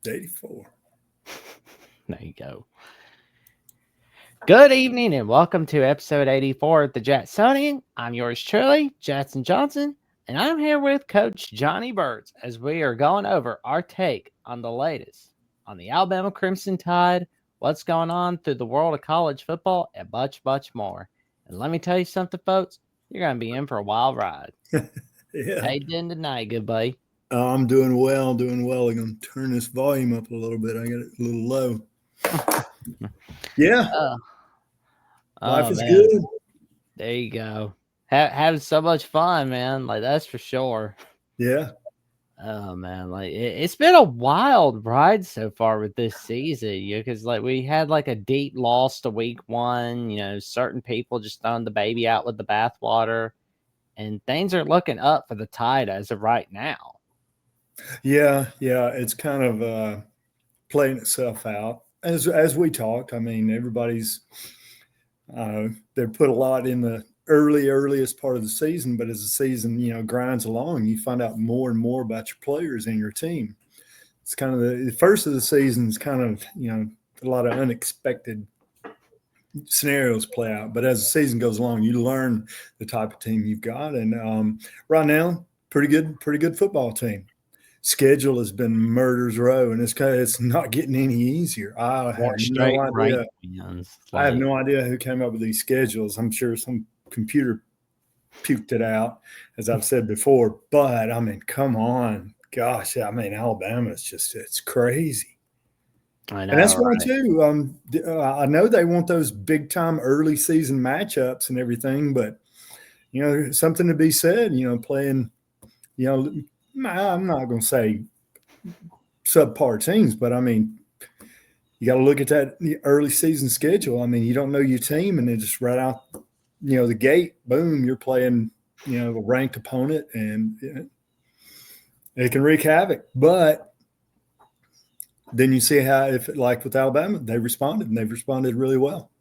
84. There you go. Good evening and welcome to episode 84 of the Jacksonian. I'm yours truly, Jackson Johnson, and I'm here with Coach Johnny Burks as we are going over our take on the latest on the Alabama Crimson Tide, what's going on through the world of college football, and much more. And let me tell you something, folks, you're going to be in for a wild ride. Yeah. How you doing tonight, good buddy? I'm doing well, doing well. I'm going to turn this volume up a little bit. I got it a little low. Yeah, Oh, life oh is man, good. there you go. Having so much fun, man. Like, that's for sure. Yeah. Oh man, like it's been a wild ride so far with this season, because like we had like a deep loss to week one, certain people just throwing the baby out with the bathwater, and things are looking up for the Tide as of right now. Yeah. It's kind of playing itself out. As we talked, I mean, everybody's they put a lot in the earliest part of the season, but as the season, grinds along, you find out more and more about your players and your team. It's kind of the first of the season is kind of, a lot of unexpected scenarios play out. But as the season goes along, you learn the type of team you've got. And right now, pretty good football team. Schedule has been murder's row, and it's not getting any easier. I have Four no straight right idea. wins. I have Like, no idea who came up with these schedules. I'm sure some computer puked it out, as I've said before. But I mean, come on, gosh, I mean, Alabama is it's crazy. I And that's know, why right? too. I know they want those big time early season matchups and everything, but something to be said. Playing. You I'm not going to say subpar teams, but I mean, you got to look at that early season schedule. I mean, you don't know your team, and then just right out, the gate, boom, you're playing, a ranked opponent, and it can wreak havoc. But then you see how, if like with Alabama, they responded, and they've responded really well.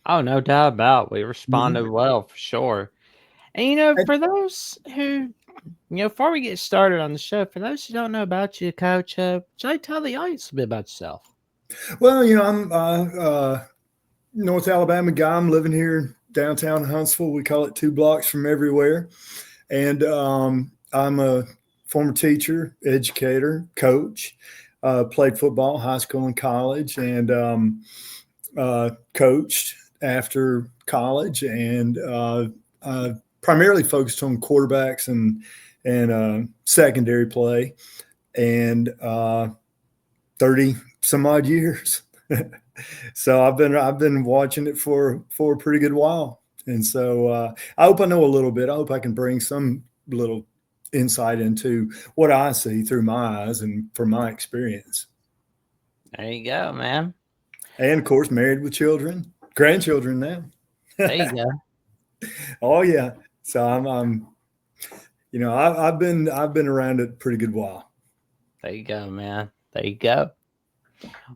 Oh, no doubt about it. We Mm-hmm. responded well for sure. And for those who before we get started on the show, for those who don't know about you, Coach, should I tell the audience a bit about yourself? Well, I'm North Alabama guy. I'm living here downtown Huntsville. We call it 2 blocks from everywhere. And I'm a former teacher, educator, coach. Played football, high school and college, and coached after college, and primarily focused on quarterbacks and secondary play, and 30 some odd years. So I've been watching it for a pretty good while, and so I hope I know a little bit. I hope I can bring some little insight into what I see through my eyes and from my experience. There you go, man. And of course, married with children, grandchildren now. There you go. Oh yeah, so I'm I've been around it a pretty good while. There you go, man. There you go.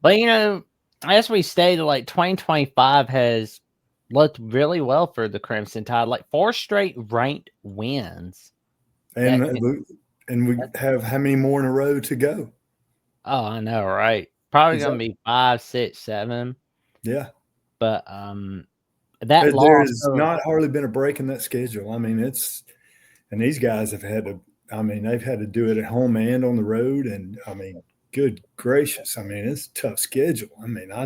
Well, as we stated, like 2025 has looked really well for the Crimson Tide. Like 4 straight ranked wins. And That can, we that, have how many more in a row to go? oh, I know, right? Probably gonna Exactly. be 5, 6, 7. Yeah. But that There loss. has not hardly been a break in that schedule. I mean, and these guys have had to, I mean, they've had to do it at home and on the road. And I mean, good gracious. I mean, it's a tough schedule. I mean, I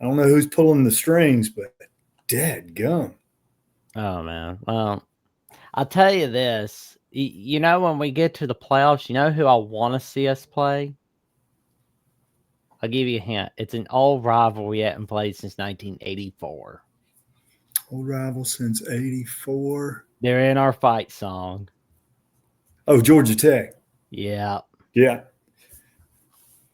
don't know who's pulling the strings, but dead gum. Oh man. Well, I'll tell you this. When we get to the playoffs, you know who I want to see us play? I'll give you a hint. It's an old rival we haven't played since 1984. Old rival since 84. They're in our fight song. Oh, Georgia Tech. Yeah. Yeah.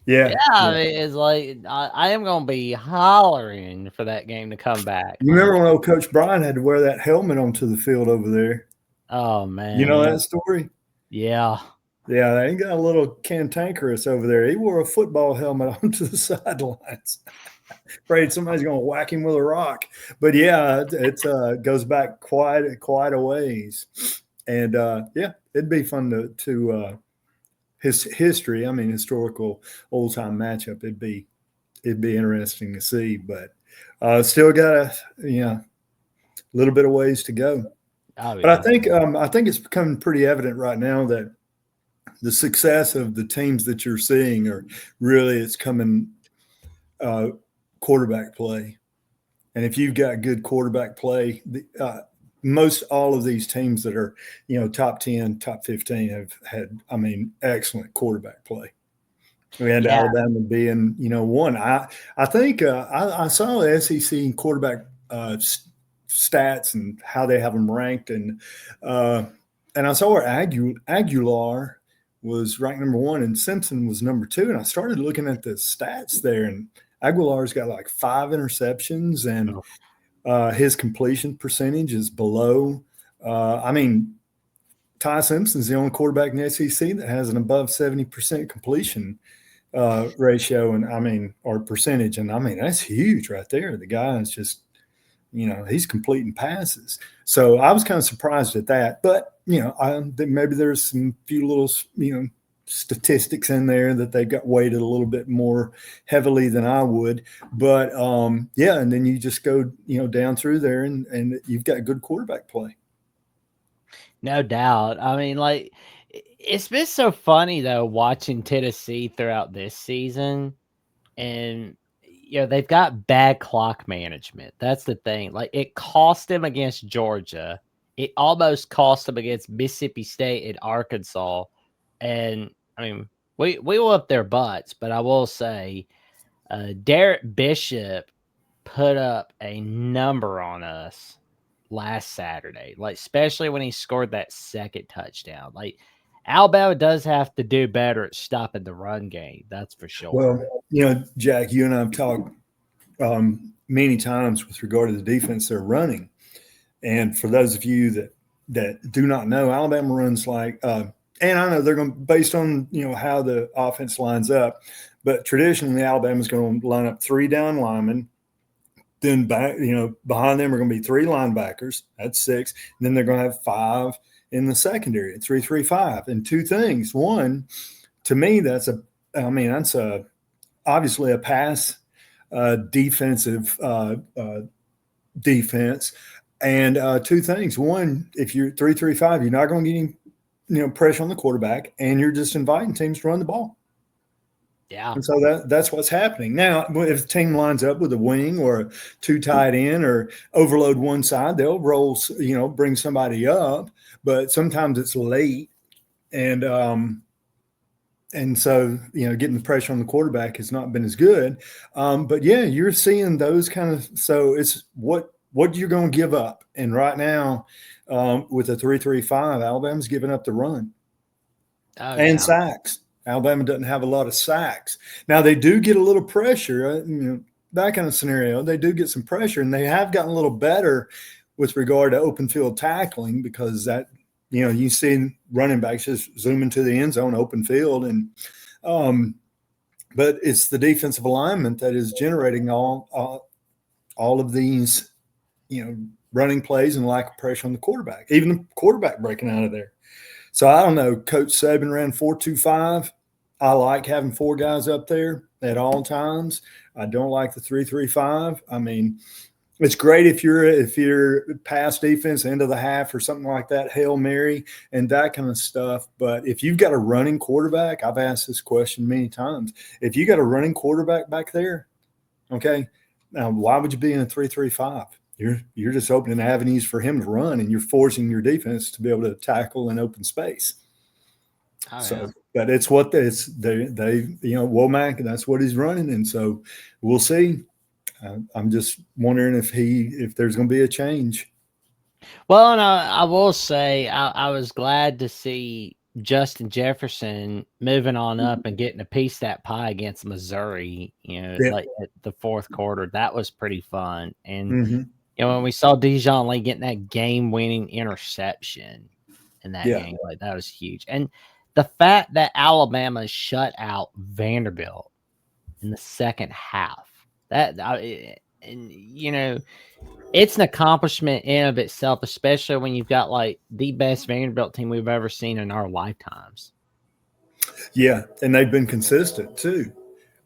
Yeah, Yeah. I Yeah. mean, it's like I am gonna be hollering for that game to come back. You remember when old Coach Brian had to wear that helmet onto the field over there? Oh You man, know yeah, that story? yeah. Yeah, they got a little cantankerous over there. He wore a football helmet onto the sidelines. Afraid somebody's going to whack him with a rock. But yeah, it goes back quite a ways. And yeah, it'd be fun to his history. I mean, historical old time matchup. It'd be interesting to see, but still got a little bit of ways to go. Oh But yeah. I think it's becoming pretty evident right now that the success of the teams that you're seeing are really it's coming quarterback play. And if you've got good quarterback play, most all of these teams that are top 10, top 15 have had excellent quarterback play. We had Yeah. Alabama being one. I think I saw the SEC quarterback stats and how they have them ranked, and I saw where Aguilar was ranked number one and Simpson was number two, and I started looking at the stats there, and Aguilar's got like 5 interceptions, and his completion percentage is below. Ty Simpson's the only quarterback in the SEC that has an above 70% completion ratio, and or percentage, and that's huge right there. The guy is just, he's completing passes. So I was kind of surprised at that, but I think maybe there's some few little statistics in there that they got weighted a little bit more heavily than I would. But and then you just go down through there, and you've got good quarterback play. No doubt. I mean, like, it's been so funny though watching Tennessee throughout this season, and they've got bad clock management. That's the thing. Like, it cost them against Georgia. It almost cost them against Mississippi State and Arkansas. And I mean, we whooped their butts, but I will say, Derek Bishop put up a number on us last Saturday, like especially when he scored that second touchdown. Like, Alabama does have to do better at stopping the run game. That's for sure. Well, Jack, you and I have talked many times with regard to the defense they're running. And for those of you that do not know, Alabama runs like, and I know they're going to, based on how the offense lines up, but traditionally Alabama's going to line up 3 down linemen. Then back, behind them are going to be 3 linebackers. That's 6. And then they're going to have 5 in the secondary at 3-3-5. And 2 things. One, to me, that's obviously a pass defensive defense. And 2 things. One, if you're 3-3-5, you're not going to get any pressure on the quarterback, and you're just inviting teams to run the ball. Yeah. And so that's what's happening. Now, if the team lines up with a wing or 2 tight end or overload one side, they'll roll, bring somebody up, but sometimes it's late. And so, getting the pressure on the quarterback has not been as good. But yeah, you're seeing those kind of, so it's what you're going to give up. And right now, with a 3-3-5, Alabama's giving up the run and sacks. Alabama doesn't have a lot of sacks. Now, they do get a little pressure, that kind of scenario. They do get some pressure, and they have gotten a little better with regard to open field tackling, because that, you see running backs just zooming to the end zone, open field. And but it's the defensive alignment that is generating all of these, running plays and lack of pressure on the quarterback, even the quarterback breaking out of there. So I don't know. Coach Saban ran 4-2-5. I like having 4 guys up there at all times. I don't like the 3-3-5. I mean, it's great if you're pass defense, end of the half or something like that, Hail Mary and that kind of stuff. But if you've got a running quarterback, I've asked this question many times. If you got a running quarterback back there, okay, now why would you be in a 3-3-5? You're just opening avenues for him to run, and you're forcing your defense to be able to tackle in open space. But it's what they Womack, that's what he's running, and so we'll see. I'm just wondering if there's going to be a change. Well, and I will say I was glad to see Justin Jefferson moving on up and getting a piece of that pie against Missouri. Like at the 4th quarter, that was pretty fun. And when we saw Dijon Lee getting that game-winning interception in that game, like that was huge. And the fact that Alabama shut out Vanderbilt in the second half, it's an accomplishment in of itself, especially when you've got like the best Vanderbilt team we've ever seen in our lifetimes. Yeah, and they've been consistent too.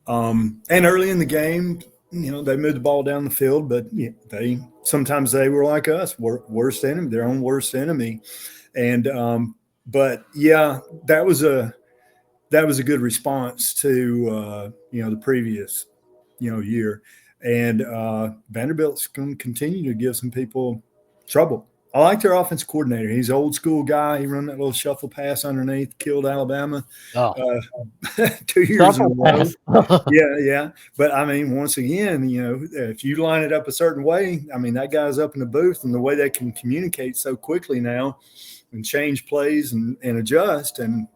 And early in the game, they moved the ball down the field, but they sometimes they were like us, worst enemy, their own worst enemy. And but yeah, that was a good response to the previous year. And Vanderbilt's going to continue to give some people trouble. I like their offense coordinator. He's an old school guy. He run that little shuffle pass underneath, killed Alabama Oh, 2 years in a row. pass. Yeah. But I mean, once again, if you line it up a certain way, I mean, that guy's up in the booth, and the way they can communicate so quickly now and change plays and adjust and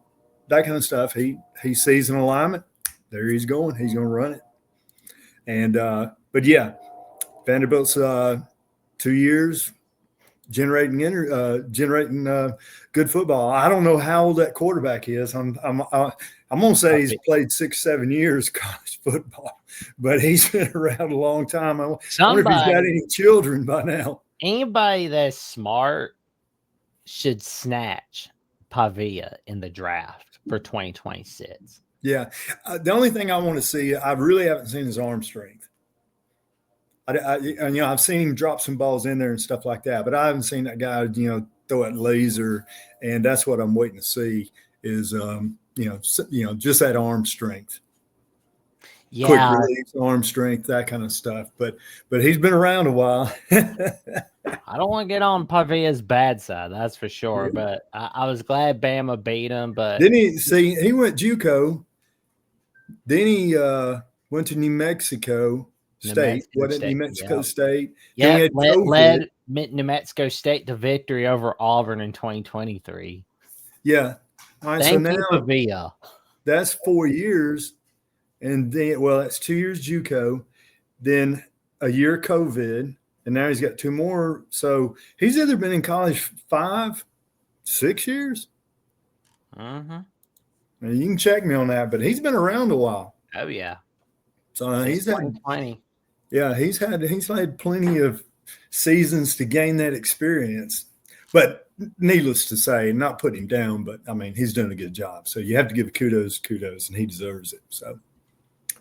that kind of stuff. He sees an alignment. There he's going. He's going to run it. And but yeah, Vanderbilt's 2 years generating good football. I don't know how old that quarterback is. I'm gonna say he's played 6-7 years college football, but he's been around a long time. I wonder if he's got any children by now. Anybody that's smart should snatch Pavia in the draft for 2026. Yeah, the only thing I want to see, I really haven't seen his arm strength. I've seen him drop some balls in there and stuff like that, but I haven't seen that guy, throw it laser, and that's what I'm waiting to see is, just that arm strength. Yeah, quick release, arm strength, that kind of stuff. But he's been around a while. I don't want to get on Pavia's bad side, that's for sure. Yeah. But I was glad Bama beat him. But Then he went JUCO. Then he went to New Mexico State. New Mexico State. Yeah, led New Mexico State to victory over Auburn in 2023. Yeah. All right, Thank you, Pavia. That's 4 years. And then, that's 2 years JUCO, then a year COVID, and now he's got 2 more. So he's either been in college 5, 6 years. Mm-hmm. Now, you can check me on that, but he's been around a while. Oh yeah. So he's had 20. Yeah, he's had plenty of seasons to gain that experience. But needless to say, not putting him down, but I mean, he's done a good job. So you have to give kudos, and he deserves it. So.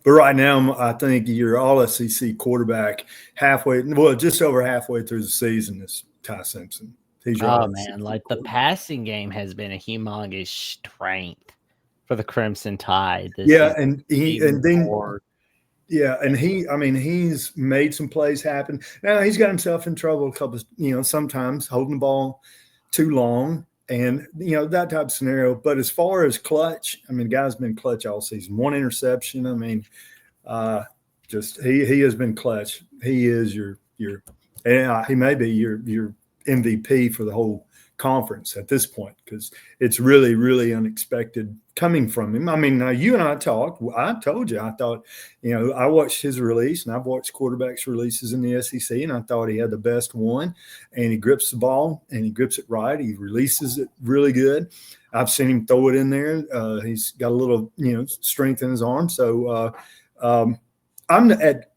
But right now, I think your all-SEC quarterback just over halfway through the season is Ty Simpson. He's the passing game has been a humongous strength for the Crimson Tide. He's made some plays happen. Now he's got himself in trouble a couple, sometimes holding the ball too long. And, that type of scenario. But as far as clutch, I mean, the guy's been clutch all season. 1 interception. I mean, he has been clutch. He is he may be your MVP for the whole conference at this point, because it's really, really unexpected coming from him. I mean, now you and I talked. I told you, I thought, I watched his release, and I've watched quarterbacks' releases in the SEC, and I thought he had the best one. And he grips the ball, and he grips it right. He releases it really good. I've seen him throw it in there. He's got a little, strength in his arm. So I'm at.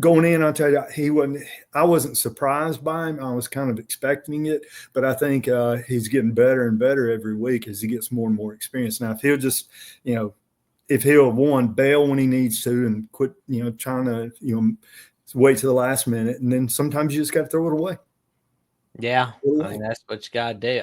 Going in, I'll tell you, I wasn't surprised by him. I was kind of expecting it, but I think he's getting better and better every week as he gets more and more experience. Now, if he'll just, if he'll bail when he needs to and quit, trying to, wait to the last minute, and then sometimes you just got to throw it away. Yeah, I mean, that's what you got to do.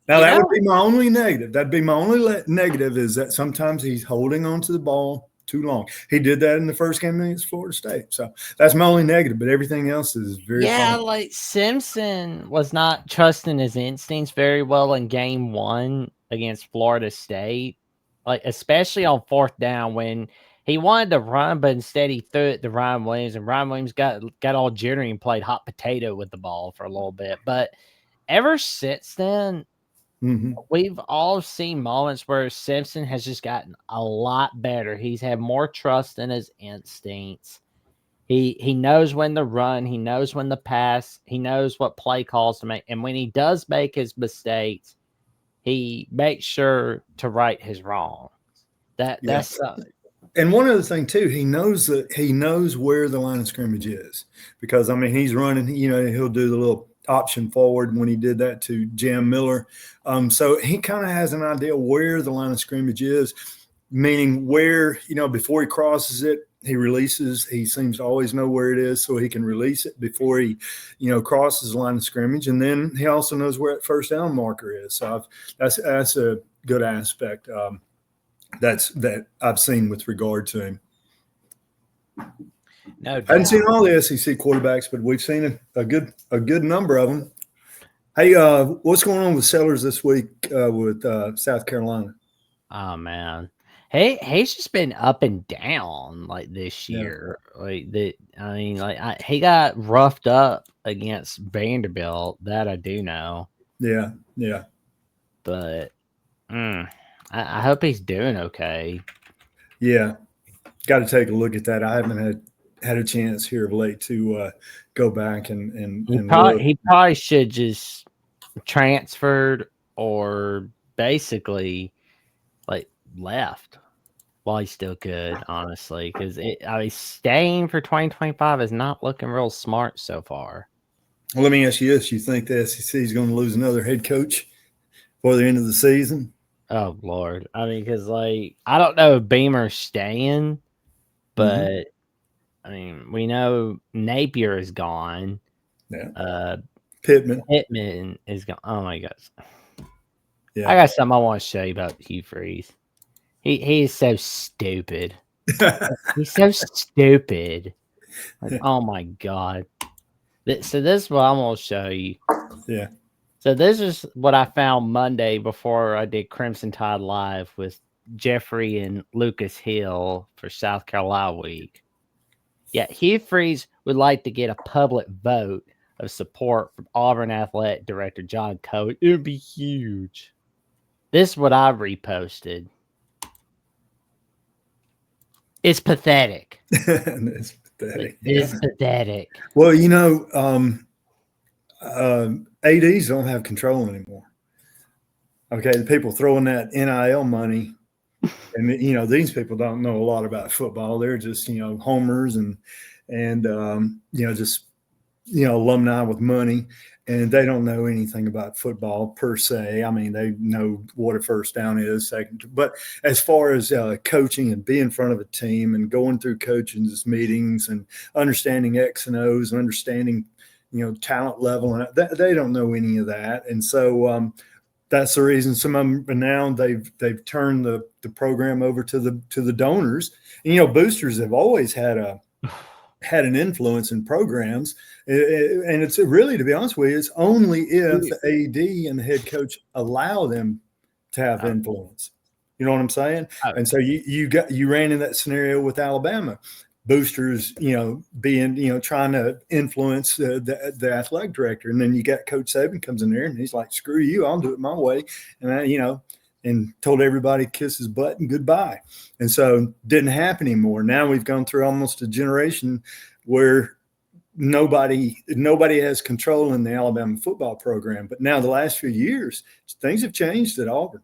That would be my only negative. That'd be my only negative, is that sometimes he's holding on to the ball too long. He did that in the first game against Florida State. So that's my only negative, but everything else is very fun. Like Simpson was not trusting his instincts very well in game 1 against Florida State, like especially on 4th down when he wanted to run, but instead he threw it to Ryan Williams, and Ryan Williams got all jittery and played hot potato with the ball for a little bit. But ever since then, we've all seen moments where Simpson has just gotten a lot better. He's had more trust in his instincts. He knows when to run. He knows when to pass. He knows what play calls to make. And when he does make his mistakes, he makes sure to right his wrongs. That's and one other thing too, he knows where the line of scrimmage is, because I mean, he's running. He'll do the little option forward when he did that to Jam Miller. So he kind of has an idea where the line of scrimmage is, meaning where, before he crosses it, he releases. He seems to always know where it is, so he can release it before he, crosses the line of scrimmage. And then he also knows where that first down marker is. So that's a good aspect that I've seen with regard to him. No doubt. I haven't seen all the SEC quarterbacks, but we've seen a good number of them. Hey, what's going on with Sellers this week with South Carolina? Oh man, he's just been up and down like this year. He got roughed up against Vanderbilt. That I do know. Yeah. But I hope he's doing okay. Yeah, got to take a look at that. I haven't had a chance here of late to go back and he probably should just transferred or basically like left while he's still good, honestly, because staying for 2025 is not looking real smart so far. Well, let me ask you this: you think the SEC is going to lose another head coach before the end of the season? Oh Lord, because I don't know if Beamer's staying, but we know Napier is gone. Yeah. Pittman is gone. Oh my gosh. Yeah. I got something I want to show you about Hugh Freeze. He is so stupid. He's so stupid. Oh my god. So this is what I'm going to show you. Yeah. So this is what I found Monday before I did Crimson Tide Live with Jeffrey and Lucas Hill for South Carolina Week. Yeah, Hugh Freeze would like to get a public vote of support from Auburn Athletic Director John Cohen. It would be huge. This is what I reposted. It's pathetic. It's pathetic. It's pathetic. Well, ADs don't have control anymore. Okay, the people throwing that NIL money, and these people don't know a lot about football. They're just homers and just alumni with money, and they don't know anything about football per se. I mean, they know what a first down is, second. But as far as coaching and being in front of a team and going through coaching meetings and understanding X and O's and understanding talent level, and they don't know any of that. And so that's the reason some of them now they've turned the program over to the donors. And, boosters have always had an influence in programs, and it's really, to be honest with you, it's only if the AD and the head coach allow them to have influence. You know what I'm saying? And so you ran in that scenario with Alabama. Boosters, being, trying to influence the athletic director. And then you got Coach Saban comes in there and he's like, screw you, I'll do it my way. And and told everybody kiss his butt and goodbye. And so didn't happen anymore. Now we've gone through almost a generation where nobody has control in the Alabama football program. But now the last few years, things have changed at Auburn.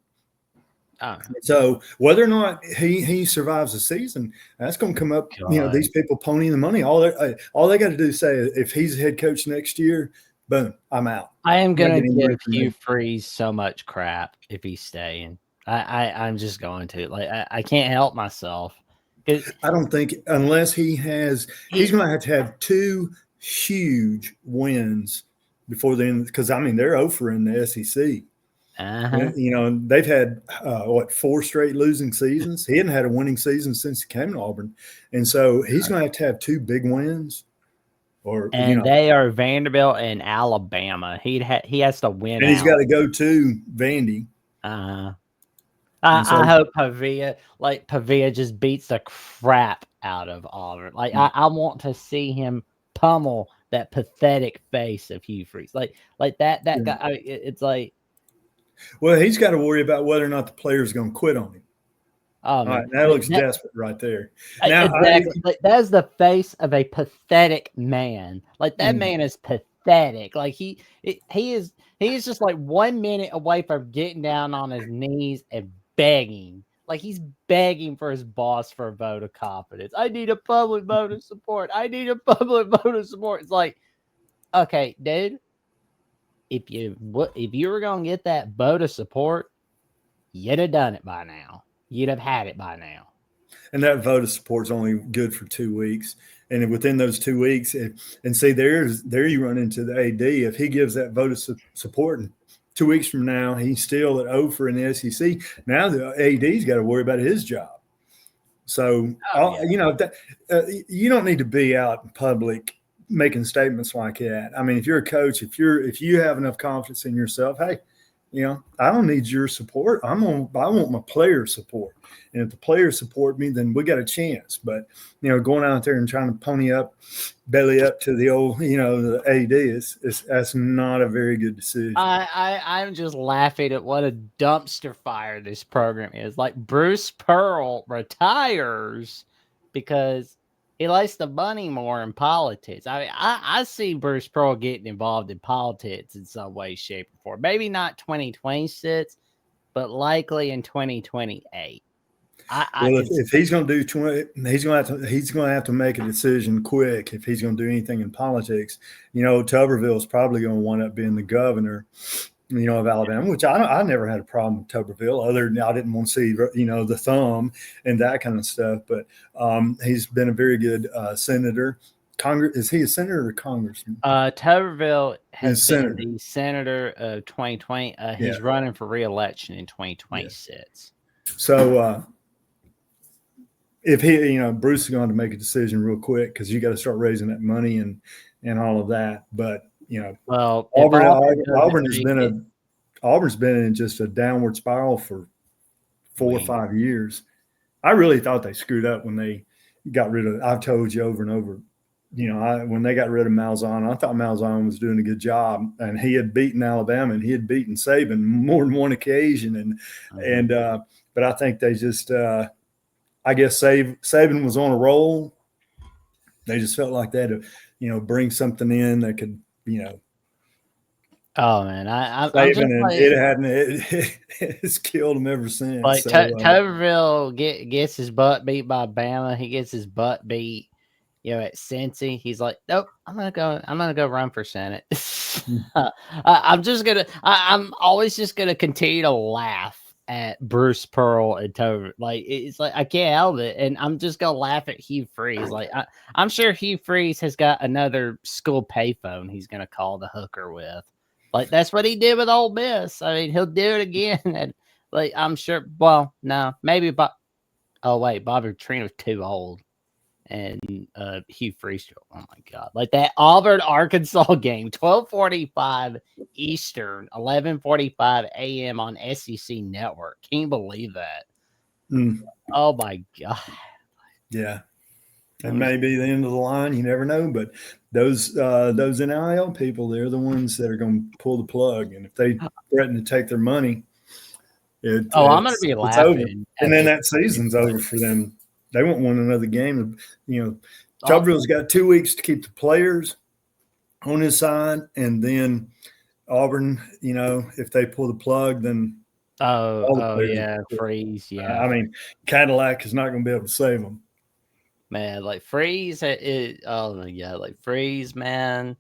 So whether or not he survives the season, that's going to come up. These people ponying the money. All they got to do is say, if he's head coach next year, boom, I'm out. I am going to give Hugh Freeze so much crap if he's staying. I'm just going to. I can't help myself. I don't think unless he's going to have two huge wins before the end, because they're over in the SEC. They've had 4 straight losing seasons. He hadn't had a winning season since he came to Auburn, and so he's going to have 2 big wins. They are Vanderbilt and Alabama. He has to win, and he's got to go to Vandy. I hope Pavia just beats the crap out of Auburn. I want to see him pummel that pathetic face of Hugh Freeze. Like that guy. It's like. Well, he's got to worry about whether or not the player's going to quit on him. Oh, right, that looks desperate right there. Now, exactly. That's the face of a pathetic man. That man is pathetic. He is just 1 minute away from getting down on his knees and begging. He's begging for his boss for a vote of confidence. I need a public vote of support. I need a public vote of support. It's like, okay, dude, if you were gonna get that vote of support, you'd have done it by now. You'd have had it by now. And that vote of support is only good for 2 weeks. And within those 2 weeks, there you run into the AD. If he gives that vote of support, and 2 weeks from now he's still at over in the SEC, now the AD's got to worry about his job. So you don't need to be out in public making statements like that. I mean, if you're a coach, if you have enough confidence in yourself, hey, I don't need your support. I want my players' support. And if the players support me, then we got a chance. But, going out there and trying to pony up, belly up to the old, the AD that's not a very good decision. I'm just laughing at what a dumpster fire this program is. Like, Bruce Pearl retires because he likes the money more in politics. I mean, I see Bruce Pearl getting involved in politics in some way, shape, or form. Maybe not 2026, but likely in 2028. If he's going to do 20, he's going to have to make a decision quick if he's going to do anything in politics. Tuberville is probably going to wind up being the governor, of Alabama, which I never had a problem with Tuberville, other than I didn't want to see, the thumb and that kind of stuff. But he's been a very good senator. Is he a senator or congressman? Tuberville has been the senator of 2020. He's running for re-election in 2026. Yeah. So if Bruce is going to make a decision real quick because you got to start raising that money and all of that. But Auburn's been in just a downward spiral for 4 or 5 years. I really thought they screwed up when they got rid of. I've told you over and over. When they got rid of Malzahn, I thought Malzahn was doing a good job, and he had beaten Alabama and he had beaten Saban more than one occasion. But I think they just. I guess Saban was on a roll. They just felt like they had to, bring something in that could, Oh man, it's killed him ever since. Like Tuberville gets his butt beat by Bama. He gets his butt beat, at Cincy. He's like, nope, I'm gonna go run for Senate. I'm always just gonna continue to laugh at Bruce Pearl and Tover. Like, it's like I can't help it, and I'm just gonna laugh at Hugh Freeze. Like, I'm sure Hugh Freeze has got another school payphone he's gonna call the hooker with. Like, that's what he did with Ole Miss. I mean, he'll do it again. And like, I'm sure. Well, no, maybe. Bobby Petrino's too old, and Hugh Freeze. Oh my God! Like that Auburn Arkansas game, 12:45 Eastern, 11:45 a.m. on SEC Network. Can you believe that? Oh my God! Yeah, that may be the end of the line. You never know, but those NIL people, they're the ones that are going to pull the plug, and if they threaten to take their money, I'm going to be laughing. And then that season's over for them. They won't win another game. Tuberville's got 2 weeks to keep the players on his side, and then Auburn, if they pull the plug, then Freeze. Yeah, I mean, Cadillac is not going to be able to save them. Man, like Freeze is. Oh my God, like Freeze, man,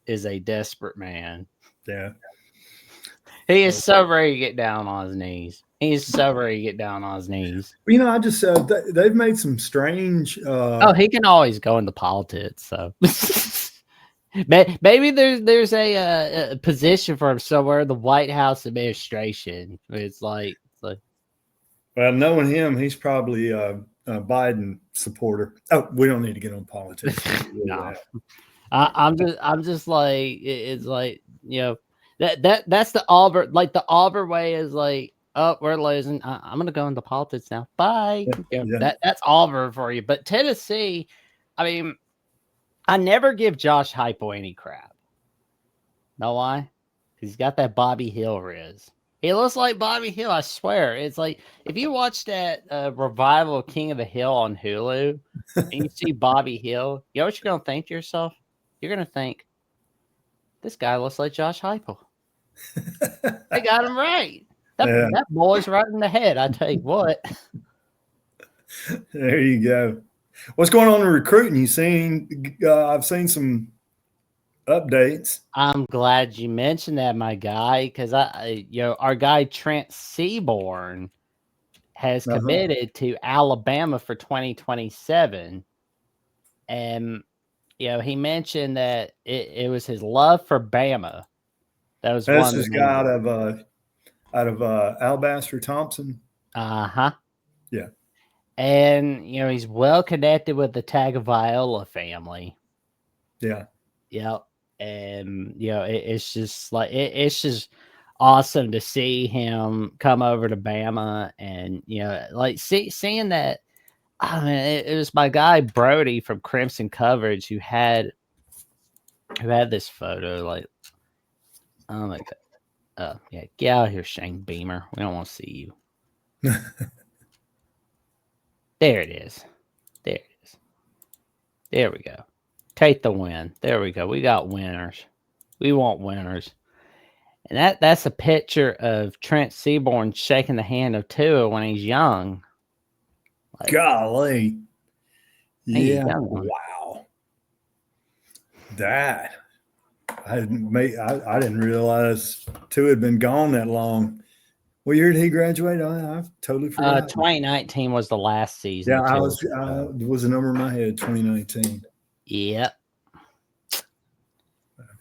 is a desperate man. Yeah, he is so ready to get down on his knees. He's so ready to get down on his knees. I just they've made some strange. He can always go into politics. So maybe there's a position for him somewhere in the White House administration. It's like. Well, knowing him, he's probably a Biden supporter. Oh, we don't need to get on politics. No, I'm just like, it's like, that's the Auburn, like the Auburn way is like, oh, we're losing. I'm going to go into politics now. Bye. That's Auburn for you. But Tennessee, I mean, I never give Josh Heupel any crap. Know why? He's got that Bobby Hill riz. He looks like Bobby Hill, I swear. It's like, if you watch that revival of King of the Hill on Hulu and you see Bobby Hill, you know what you're going to think to yourself? You're going to think, this guy looks like Josh Heupel. They got him right. That boy's right in the head, I tell you what. There you go. What's going on in recruiting? I've seen some updates. I'm glad you mentioned that, my guy, because our guy Trent Seaborn has Uh-huh. committed to Alabama for 2027, and he mentioned that it was his love for Bama that was That's one of the this main. guy out of Alabaster Thompson. Uh-huh. Yeah. And he's well connected with the Tagovailoa family. Yeah. Yep. And it's just like it's just awesome to see him come over to Bama, and like seeing that. I mean, it was my guy Brody from Crimson Coverage who had this photo. Like, oh my god, yeah, get out of here, Shane Beamer. We don't want to see you. There it is. There it is. There we go. Take the win. There we go. We got winners. We want winners. And that's a picture of Trent Seaborn shaking the hand of Tua when he's young. Like, Golly. he's Yeah. young. Wow. That I didn't realize Tua had been gone that long. What year did he graduate? I totally forgot. 2019 was the last season. Yeah, I was a number in my head. 2019. Yep.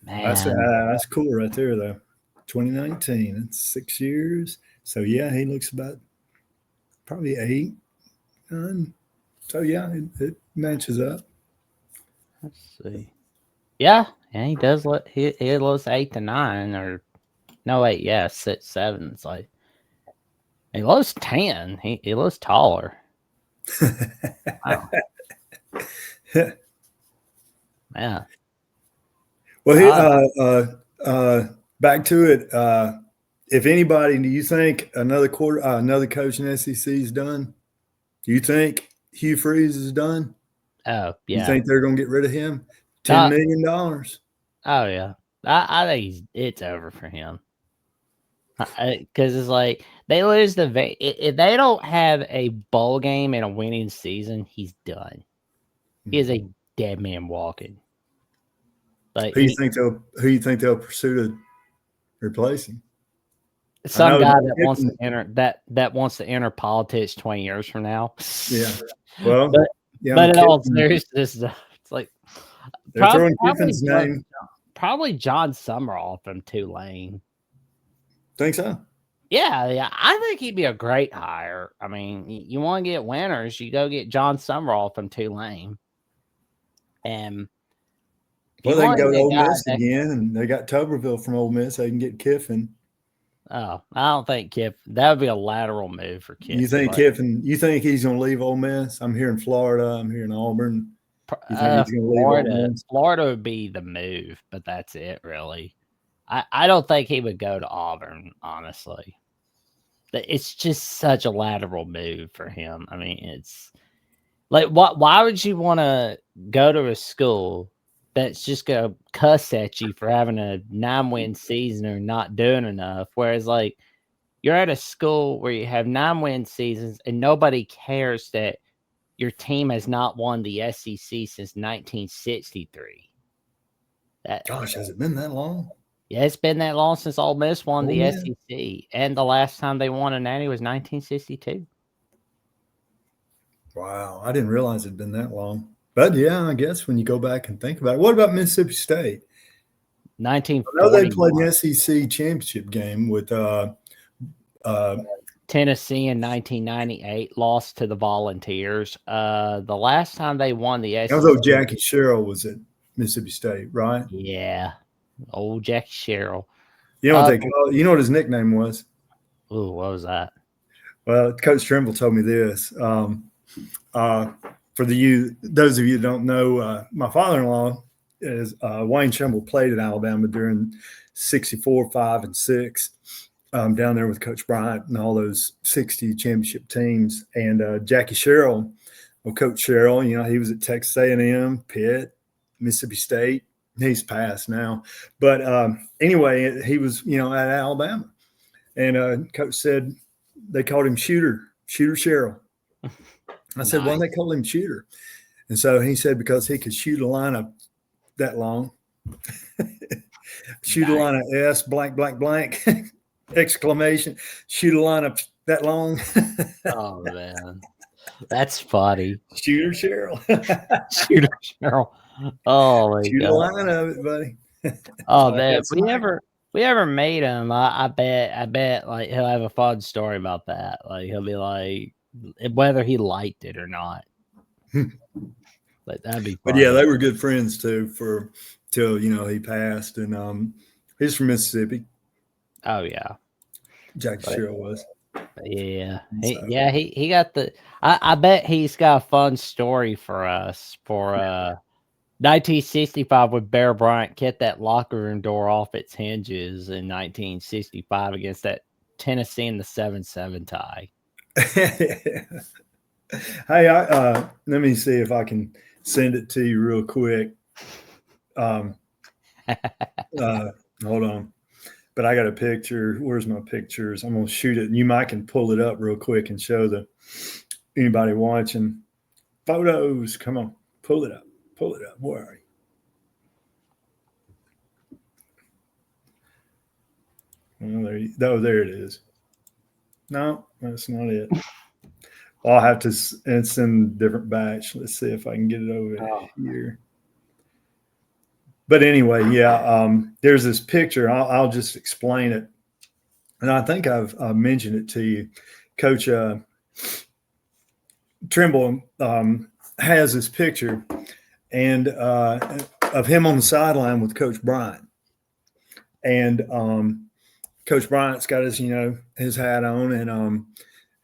Man, That's cool right there, though. 2019. It's 6 years. So yeah, he looks about probably 8, 9. So yeah, it matches up. let's see. Yeah, he does look. He looks 8 to 9 or no 8. Yeah, 6, 7. It's like he looks 10. He looks taller. Wow. Yeah. Well, back to it. If anybody, do you think another coach in SEC is done? Do you think Hugh Freeze is done? Oh You yeah. think they're going to get rid of him? $10 million. Oh yeah. I think it's over for him. Because it's like they lose if they don't have a bowl game and a winning season, he's done. He is a dead man walking. Like Who you think they'll pursue to replace him? Some guy that wants to enter politics 20 years from now. Yeah. Well, but in all seriousness, it's like they're throwing Kiffin's name. Probably John Summerall from Tulane. Think so? Yeah. I think he'd be a great hire. I mean, you want to get winners, you go get John Summerall from Tulane. And well, they can go to Ole Miss again, and they got Tuberville from Ole Miss. They can get Kiffin. Oh, I don't think Kiffin. That would be a lateral move for Kiffin. You think Kiffin? You think he's going to leave Ole Miss? I'm here in Florida. I'm here in Auburn. You think he's going to leave Ole Miss? Florida would be the move, but that's it, really. I don't think he would go to Auburn, honestly. It's just such a lateral move for him. I mean, it's like, why would you want to go to a school that's just going to cuss at you for having a 9-win season or not doing enough? Whereas, like, you're at a school where you have 9-win seasons and nobody cares that your team has not won the SEC since 1963. Gosh, has it been that long? Yeah, it's been that long since Ole Miss won the SEC. And the last time they won a natty was 1962. Wow, I didn't realize it'd been that long. But yeah, I guess when you go back and think about it, what about Mississippi State? 1941. I know they played an SEC championship game with Tennessee in 1998, lost to the Volunteers. The last time they won the SEC, although Jackie Sherrill was at Mississippi State, right? Yeah, old Jackie Sherrill. You know what they call? You know what his nickname was? Ooh, what was that? Well, Coach Trimble told me this. For those of you who don't know, my father-in-law is Wayne Trimble played at Alabama during 64, 5, and 6. Down there with Coach Bryant and all those 60 championship teams. And Jackie Sherrill, Coach Sherrill, he was at Texas A&M, Pitt, Mississippi State. He's passed now. But anyway, he was, at Alabama. And Coach said they called him Shooter Sherrill. I said, why did they call him Shooter? And so he said because he could shoot a lineup that long. Shoot a line of S blank blank blank exclamation. Shoot a line of that long. Oh man, that's funny. Shooter Cheryl. Shooter Cheryl. Oh my Shoot a god. line of it, buddy. Oh Like man, that's we ever meet him, I bet like he'll have a fun story about that. Like he'll be like whether he liked it or not. Like that'd be But yeah, funny. they were good friends too for till he passed, and he's from Mississippi. Oh yeah. Jackie But Cheryl was. yeah. He So yeah, he got the I bet he's got a fun story for us for 1965 when Bear Bryant kept that locker room door off its hinges in 1965 against that Tennessee in the 7-7 tie. hey, let me see if I can send it to you real quick. Um, hold on. But I got a picture. Where's my pictures? I'm gonna shoot it, and you might can pull it up real quick and show anybody watching photos. Come on, pull it up. Pull it up. Where are you? There it is. No, that's not it. I'll have to it's in a different batch. Let's see if I can get it over here. But anyway, yeah, there's this picture. I'll just explain it. And I think I've mentioned it to you. Coach Trimble has this picture and of him on the sideline with Coach Bryant. And Coach Bryant's got his hat on, and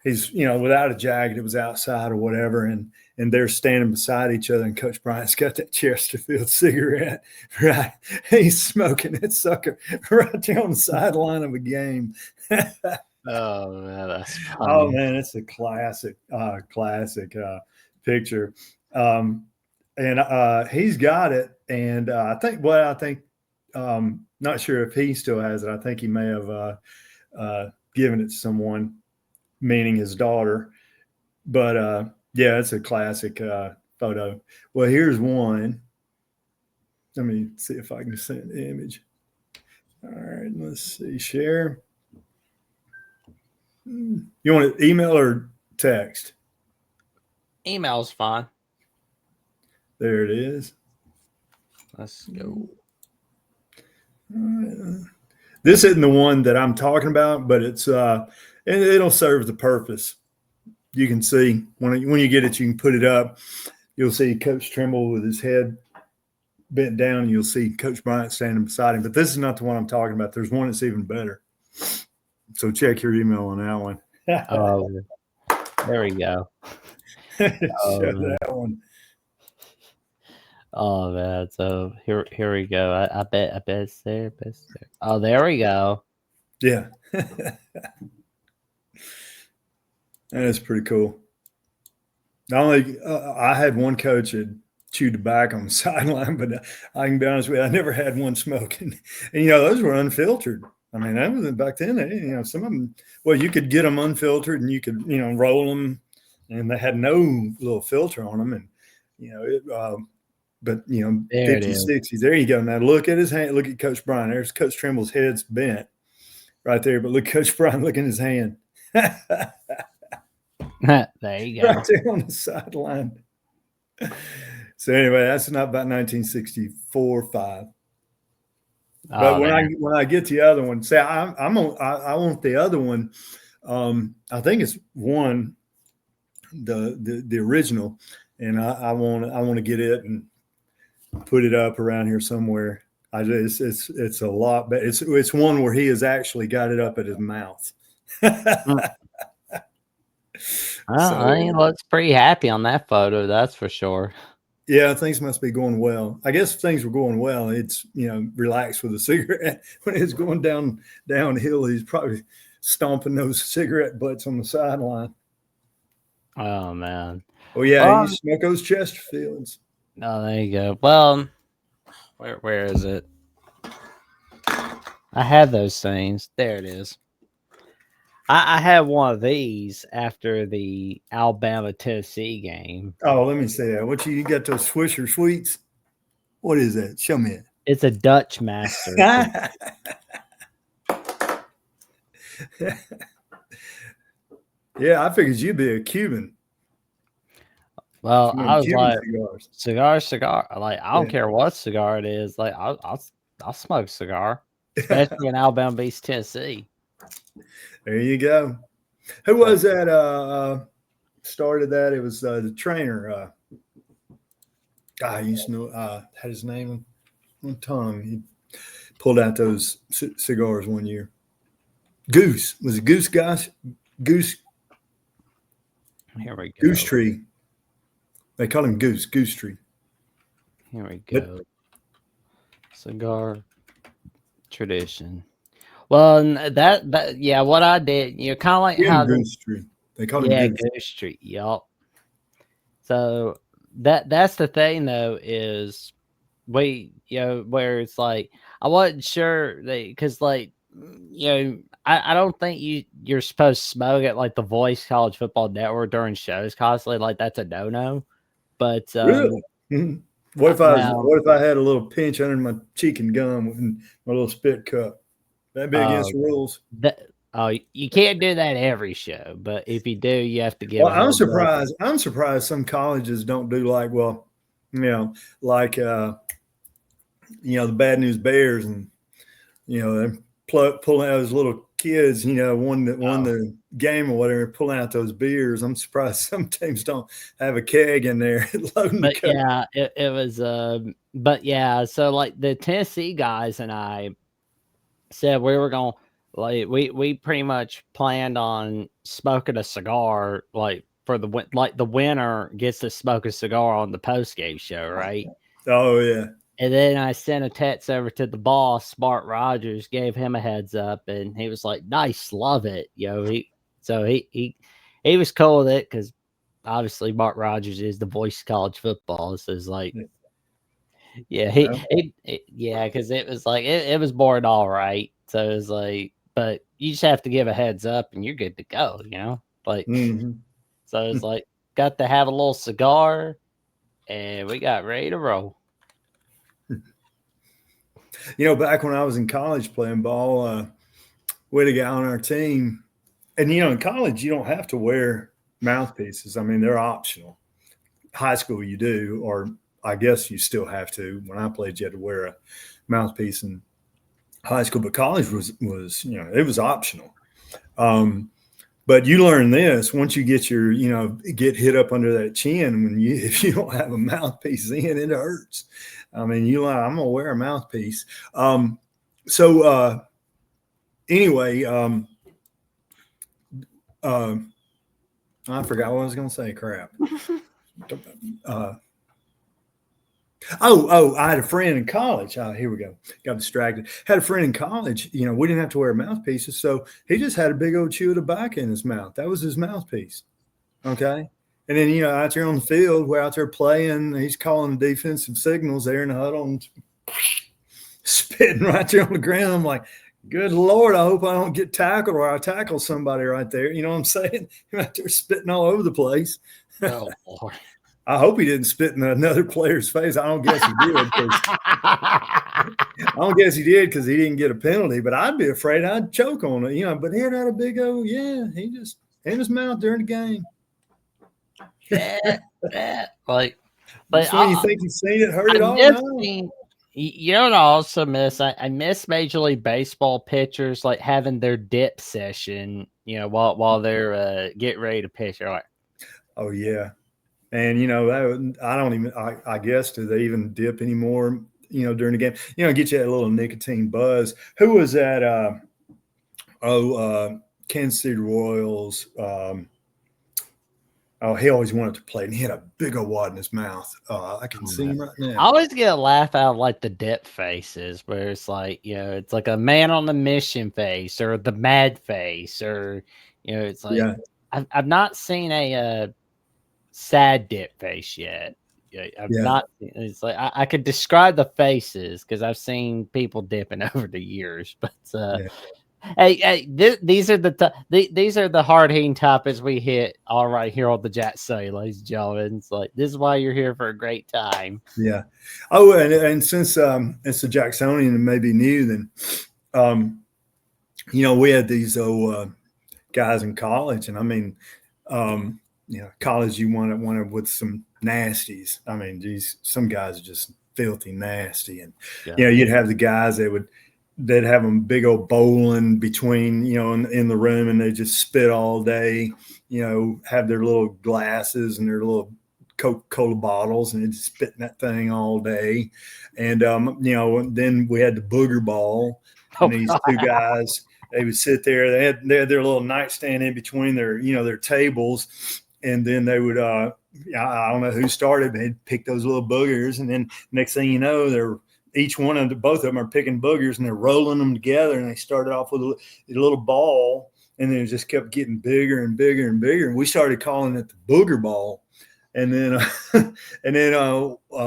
he's without a jacket. It was outside or whatever, and they're standing beside each other. And Coach Bryant's got that Chesterfield cigarette, right? He's smoking that sucker right there on the sideline of a game. Oh man, that's funny. Oh man, it's a classic picture. And he's got it, and I think not sure if he still has it. I think he may have given it to someone, meaning his daughter. But yeah, it's a classic photo. Well, here's one. Let me see if I can send the image. All right, let's see. Share. You want to email or text? Email's fine. There it is. Let's go. This isn't the one that I'm talking about, but it'll serve the purpose. You can see when you get it, you can put it up. You'll see Coach Trimble with his head bent down, and you'll see Coach Bryant standing beside him. But this is not the one I'm talking about. There's one that's even better. So check your email on that one. Oh, there we go. Show that one. Oh man, so here we go. I bet it's there. Oh, there we go. Yeah. That's pretty cool. Not only I had one coach that chewed tobacco on the sideline, but I can be honest with you, I never had one smoking. And those were unfiltered. I mean, that was back then. Some of them. Well, you could get them unfiltered, and you could roll them, and they had no little filter on them, and but 50s, 60s. There you go. Now look at his hand. Look at Coach Bryant. There's Coach Trimble's head's bent right there, but look, Coach Bryant, look in his hand. There you go. Right there on the sideline. So anyway, that's not about 1964, 5. But when I get the other one, say I want the other one. I think it's one, the original, and I want to get it and put it up around here somewhere. It's a lot, but it's one where he has actually got it up at his mouth. Well, he looks pretty happy on that photo, that's for sure. Yeah, things must be going well. I guess if things were going well, it's relaxed with a cigarette. When it's going downhill, he's probably stomping those cigarette butts on the sideline. Oh man. Oh yeah, you smoke those Chesterfields. Oh, there you go. Well, where is it? I had those things. There it is. I had one of these after the Alabama-Tennessee game. Oh, let me say that. What you got those Swisher sweets? What is that? Show me it. It's a Dutch master. Yeah, I figured you'd be a Cuban. Well, I was Cuban like, cigars. cigar. Like, I don't Yeah. care what cigar it is. Like, I'll smoke a cigar, especially in Alabama Beach, Tennessee. There you go. Who was that? Started that? It was the trainer. I used to know. Had his name on tongue. He pulled out those cigars one year. Goose was it Goose? Guys, Goose. Here we go. Goose Tree. They call him Goose. Goose Tree. Here we go. Cigar tradition. Well, that yeah, what I did, kind of like how Goose Tree. They call him Goose Tree. Yup. So that's the thing though, is where it's like I wasn't sure because I don't think you're supposed to smoke at like the Voice College Football Network during shows constantly. Like that's a no. But really? What if I had a little pinch under my cheek and gum and my little spit cup? That'd be against the rules. You can't do that every show, but if you do, you have to give. Well, I'm surprised. I'm surprised some colleges don't do like the Bad News Bears, and they're pulling out those little kids, won the game or whatever, pulling out those beers. I'm surprised some teams don't have a keg in there loading the cup. Yeah, it was. But yeah, so like the Tennessee guys and I said we were going. Like we pretty much planned on smoking a cigar, like the winner gets to smoke a cigar on the post game show, right? Oh yeah. And then I sent a text over to the boss, Bart Rogers, gave him a heads up, and he was like, "Nice, love it." He was cool with it because obviously Bart Rogers is the voice of college football, so it's like. Yeah, because it was like it was bored all right. So it was like, but you just have to give a heads up and you're good to go, Like so it's like got to have a little cigar and we got ready to roll. Back when I was in college playing ball, we had a guy on our team, and in college you don't have to wear mouthpieces. I mean, they're optional. High school you do, or I guess you still have to. When I played, you had to wear a mouthpiece in high school, but college was it was optional. But you learn this once you get get hit up under that chin. If you don't have a mouthpiece in, it hurts. I mean, I'm gonna wear a mouthpiece. Anyway, I forgot what I was gonna say. Crap. I had a friend in college. Here we go. Got distracted. Had a friend in college. We didn't have to wear mouthpieces, so he just had a big old chew of tobacco in his mouth. That was his mouthpiece. Okay. And then, out there on the field, we're out there playing. He's calling the defensive signals there in the huddle and spitting right there on the ground. I'm like, good Lord, I hope I don't get tackled or I tackle somebody right there. You know what I'm saying? You're out there spitting all over the place. Oh, Lord. I hope he didn't spit in another player's face. I don't guess he did because he didn't get a penalty. But I'd be afraid I'd choke on it, But he had a big old he just in his mouth during the game. But when you think you've seen it, heard it all. You know what I also miss? I miss Major League Baseball pitchers like having their dip session, while they're getting ready to pitch. Like, oh yeah. And, I guess, do they even dip anymore, during the game? Get you that little nicotine buzz. Who was that? Kansas City Royals. He always wanted to play, and he had a big old wad in his mouth. I can see him right now. I always get a laugh out of like the dip faces where it's like, it's like a man on the mission face or the mad face or, it's like, I've not seen a sad dip face yet. I've not. It's like I could describe the faces because I've seen people dipping over the years, but Hey, these are these are the hard hitting topics we hit all right here on the Jacksonian, ladies and gentlemen. It's like this is why you're here for a great time. Yeah. Oh, and since it's the Jacksonian and maybe new, then um, we had these guys in college, and I mean, college you wanted with some nasties. I mean, these some guys are just filthy nasty, and Yeah. you'd have the guys they'd have them big old bowling between in the room, and they just spit all day. Have their little glasses and their little Coca-Cola bottles, and they'd spit in that thing all day. And then we had the booger ball, Oh, and these two guys, they would sit there. They had their little nightstand in between their tables, and then they would I don't know who started. They'd pick those little boogers, and then next thing you know, both of them are picking boogers, and they're rolling them together. And they started off with a little ball, and then it just kept getting bigger and bigger and bigger. And we started calling it the booger ball. And then, the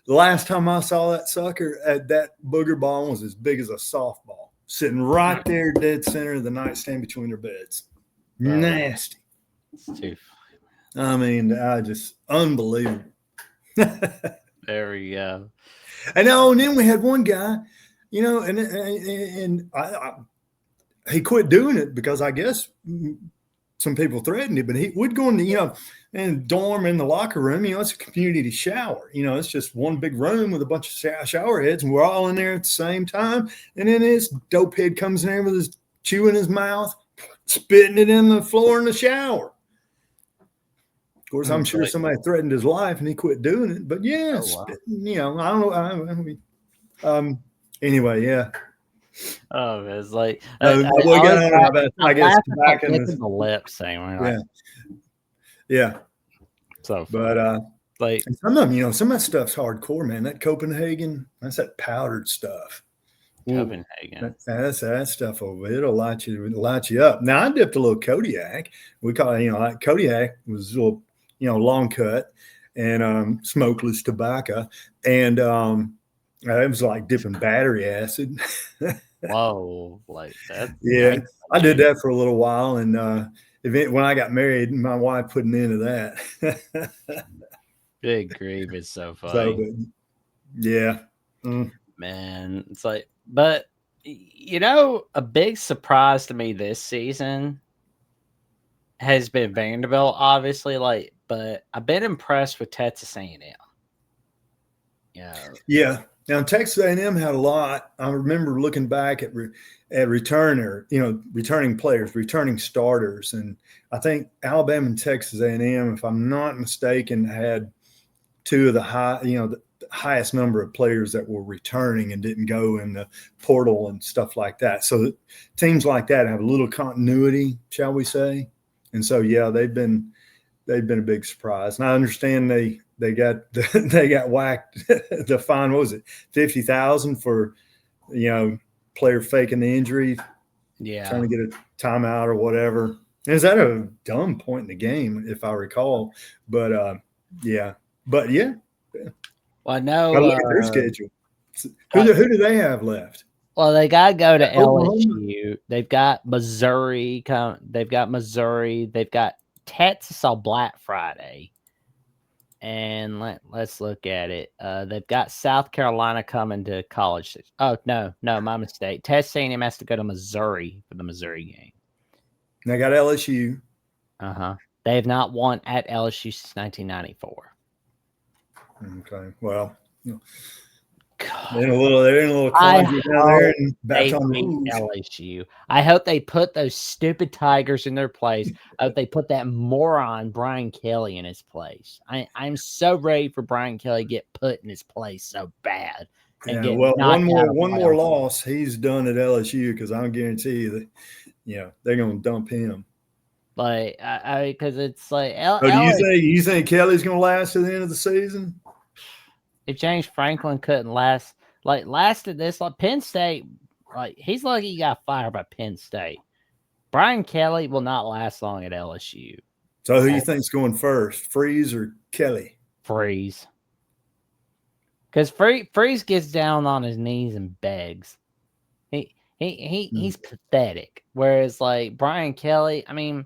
last time I saw that sucker, that booger ball was as big as a softball, sitting right there, dead center of the nightstand between their beds. Nasty. it's too I mean, just unbelievable. there we go. And then we had one guy, and he quit doing it because I guess some people threatened it, but he would go in and dorm in the locker room. It's a community shower. It's just one big room with a bunch of shower heads, and we're all in there at the same time. And then this dope head comes in there with his chew in his mouth, spitting it in the floor in the shower. Of course, I'm sure somebody threatened his life, and he quit doing it. But yeah, I don't know. Anyway, yeah. Oh, it's like I guess back in the lips thing. Yeah. So, but like some of them, some of that stuff's hardcore, man. That Copenhagen, that's that powdered stuff. Copenhagen. That's that stuff over. It'll light you up. Now I dipped a little Kodiak. We call it, like Kodiak was a little, long cut and smokeless tobacco, and it was like dipping battery acid. Whoa, like that. Yeah, I did that for a little while, and when I got married, my wife put an end to that. Good grief, it's so funny. Yeah. Man, it's like, but a big surprise to me this season has been Vanderbilt, obviously, but I've been impressed with Texas A&M. Yeah. Now Texas A&M had a lot. I remember looking back at returning players, returning starters, and I think Alabama and Texas A&M, if I'm not mistaken, had two of the the highest number of players that were returning and didn't go in the portal and stuff like that. So teams like that have a little continuity, shall we say? And so yeah, they've been a big surprise. And I understand they got whacked. The fine, what was it, $50,000 for player faking the injury, trying to get a timeout or whatever. Is that a dumb point in the game, if I recall? But yeah. Well, I know. I look at their schedule. Who do they have left? Well, they got to go to LSU. They've got Missouri. They've got Missouri. They've got Texas on Black Friday. And let's look at it. They've got South Carolina coming to College. Oh, no, my mistake. Texas A&M has to go to Missouri for the Missouri game. And they got LSU. They have not won at LSU since 1994. Okay, well, they're in a little quandary down there and back on LSU. I hope they put those stupid Tigers in their place. I hope they put that moron Brian Kelly in his place. I'm so ready for Brian Kelly to get put in his place so bad. And one more loss, he's done at LSU, because I guarantee you that they're going to dump him. Like because it's like. Do you think Kelly's going to last to the end of the season? If James Franklin couldn't lasted this, like Penn State, he's lucky he got fired by Penn State. Brian Kelly will not last long at LSU. So who you think's going first, Freeze or Kelly? Freeze. Because Freeze gets down on his knees and begs. He's pathetic. Whereas like Brian Kelly, I mean,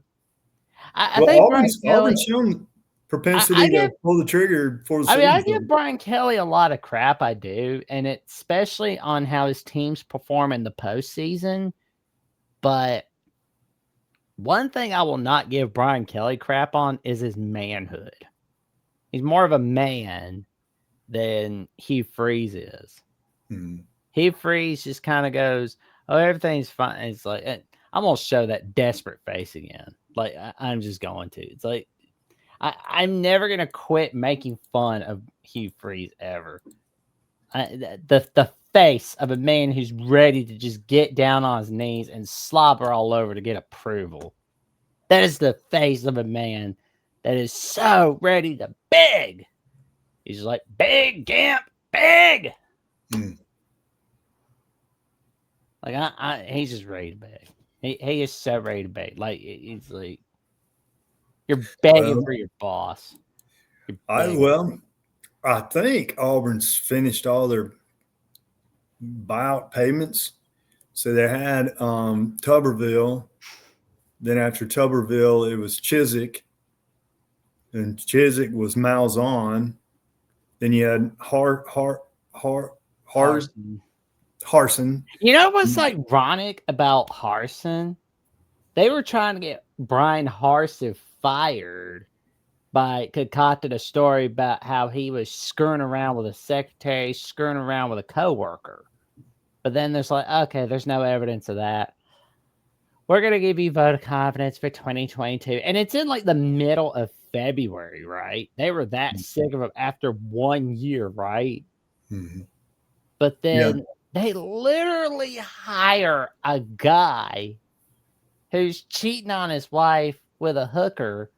I Well, think Brian Kelly. Auburn's shown I propensity give to pull the trigger before the I mean, I season's give over. Brian Kelly a lot of crap. I do, and especially on how his teams perform in the postseason. But one thing I will not give Brian Kelly crap on is his manhood. He's more of a man than Hugh Freeze is. Hmm. Hugh Freeze just kind of goes, "Oh, everything's fine." It's like I'm gonna show that desperate face again. Like I'm just going to. It's like I'm never gonna quit making fun of Hugh Freeze ever. The face of a man who's ready to just get down on his knees and slobber all over to get approval. That is the face of a man that is so ready to beg. He's like, big, Gimp, big. Hmm. Like he's just ready to beg. He is so ready to beg. Like he's like, you're begging for your boss. I think Auburn's finished all their buyout payments. So they had Tuberville. Then after Tuberville, it was Chiswick. And Chiswick was Malzahn. Then you had Harson. You know what's ironic about Harson? They were trying to get Brian Harson fired by concocted a story about how he was screwing around with a secretary, screwing around with a coworker. But then there's like, okay, there's no evidence of that. We're going to give you vote of confidence for 2022. And it's in like the middle of February, right? They were that sick of him after 1 year, right? Mm-hmm. But then they literally hire a guy who's cheating on his wife with a hooker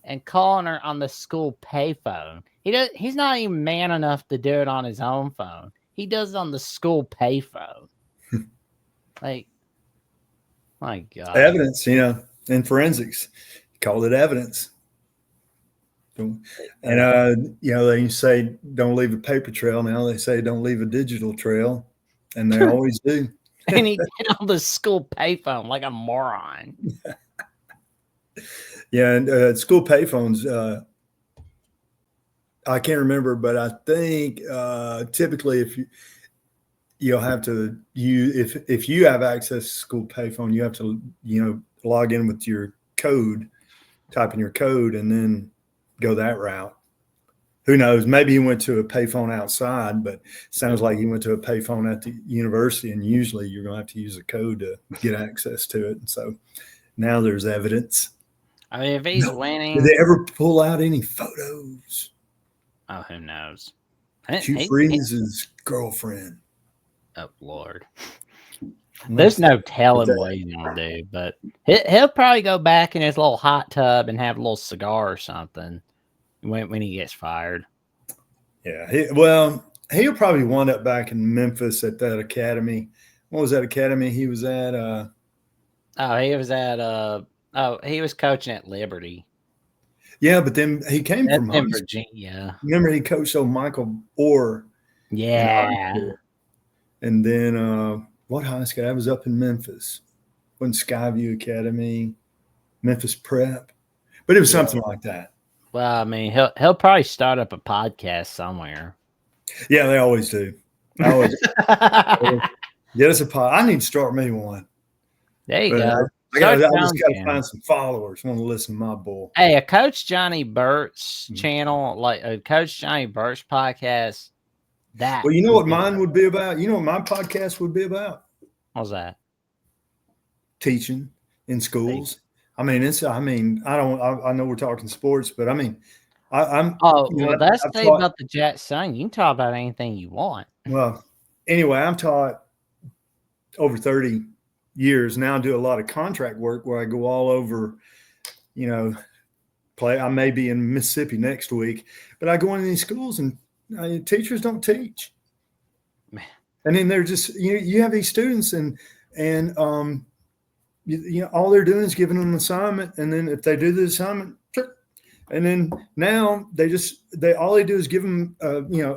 and calling her on the school payphone. He's not even man enough to do it on his own phone. He does it on the school payphone. Like, my God. Evidence, in forensics, called it evidence. And, they say don't leave a paper trail. Now they say don't leave a digital trail. And they always do. And he did on the school payphone like a moron. Yeah, and school payphones, I can't remember, but I think typically if you'll have to if you have access to school payphone, you have to log in with your code, type in your code, and then go that route. Who knows? Maybe he went to a payphone outside, but it sounds like he went to a payphone at the university, and usually you're going to have to use a code to get access to it. And so now there's evidence. I mean, if he's winning. Did they ever pull out any photos? Oh, who knows? Hugh Freeze's girlfriend. Oh, Lord. There's no telling what he's going to do, but he'll probably go back in his little hot tub and have a little cigar or something when he gets fired. Yeah. He'll probably wind up back in Memphis at that academy. What was that academy he was at? He was coaching at Liberty. Yeah, but then he came from Virginia. Remember, he coached old Michael Orr. Yeah. And then what high school? I was up in Memphis. Wasn't Skyview Academy, Memphis Prep, but it was something like that. Well, I mean, he'll probably start up a podcast somewhere. Yeah, they always do. Get us a pod. I need to start me one. There you go. I just got to find some followers. Want to listen to my bull. Hey, a Coach Johnny Burks channel, like a Coach Johnny Burks podcast. Well, you know what mine would be about? You know what my podcast would be about? What's that? Teaching in schools. I mean, I know we're talking sports, but I mean, I'm. That's the thing about the Jacksonian. You can talk about anything you want. Well, anyway, I'm taught over 30 years now. I do a lot of contract work where I go all over, play. I may be in Mississippi next week, but I go into these schools and teachers don't teach. Man. And then they're just, you have these students and all they're doing is giving them an assignment. And then if they do the assignment, And then now they all they do is give them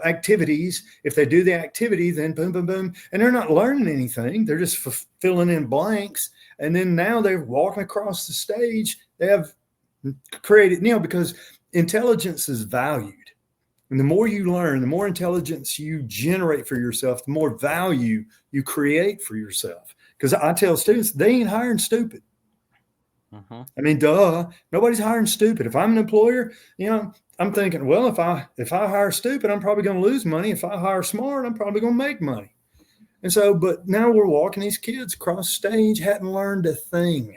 activities. If they do the activity, then boom, boom, boom, and they're not learning anything. They're just filling in blanks. And then now they're walking across the stage. They have created, because intelligence is valued. And the more you learn, the more intelligence you generate for yourself, the more value you create for yourself. Because I tell students, they ain't hiring stupid. Uh-huh. I mean, duh, nobody's hiring stupid. If I'm an employer, I'm thinking, well, if I hire stupid, I'm probably going to lose money. If I hire smart, I'm probably going to make money. And so, but now we're walking these kids across stage, hadn't learned a thing.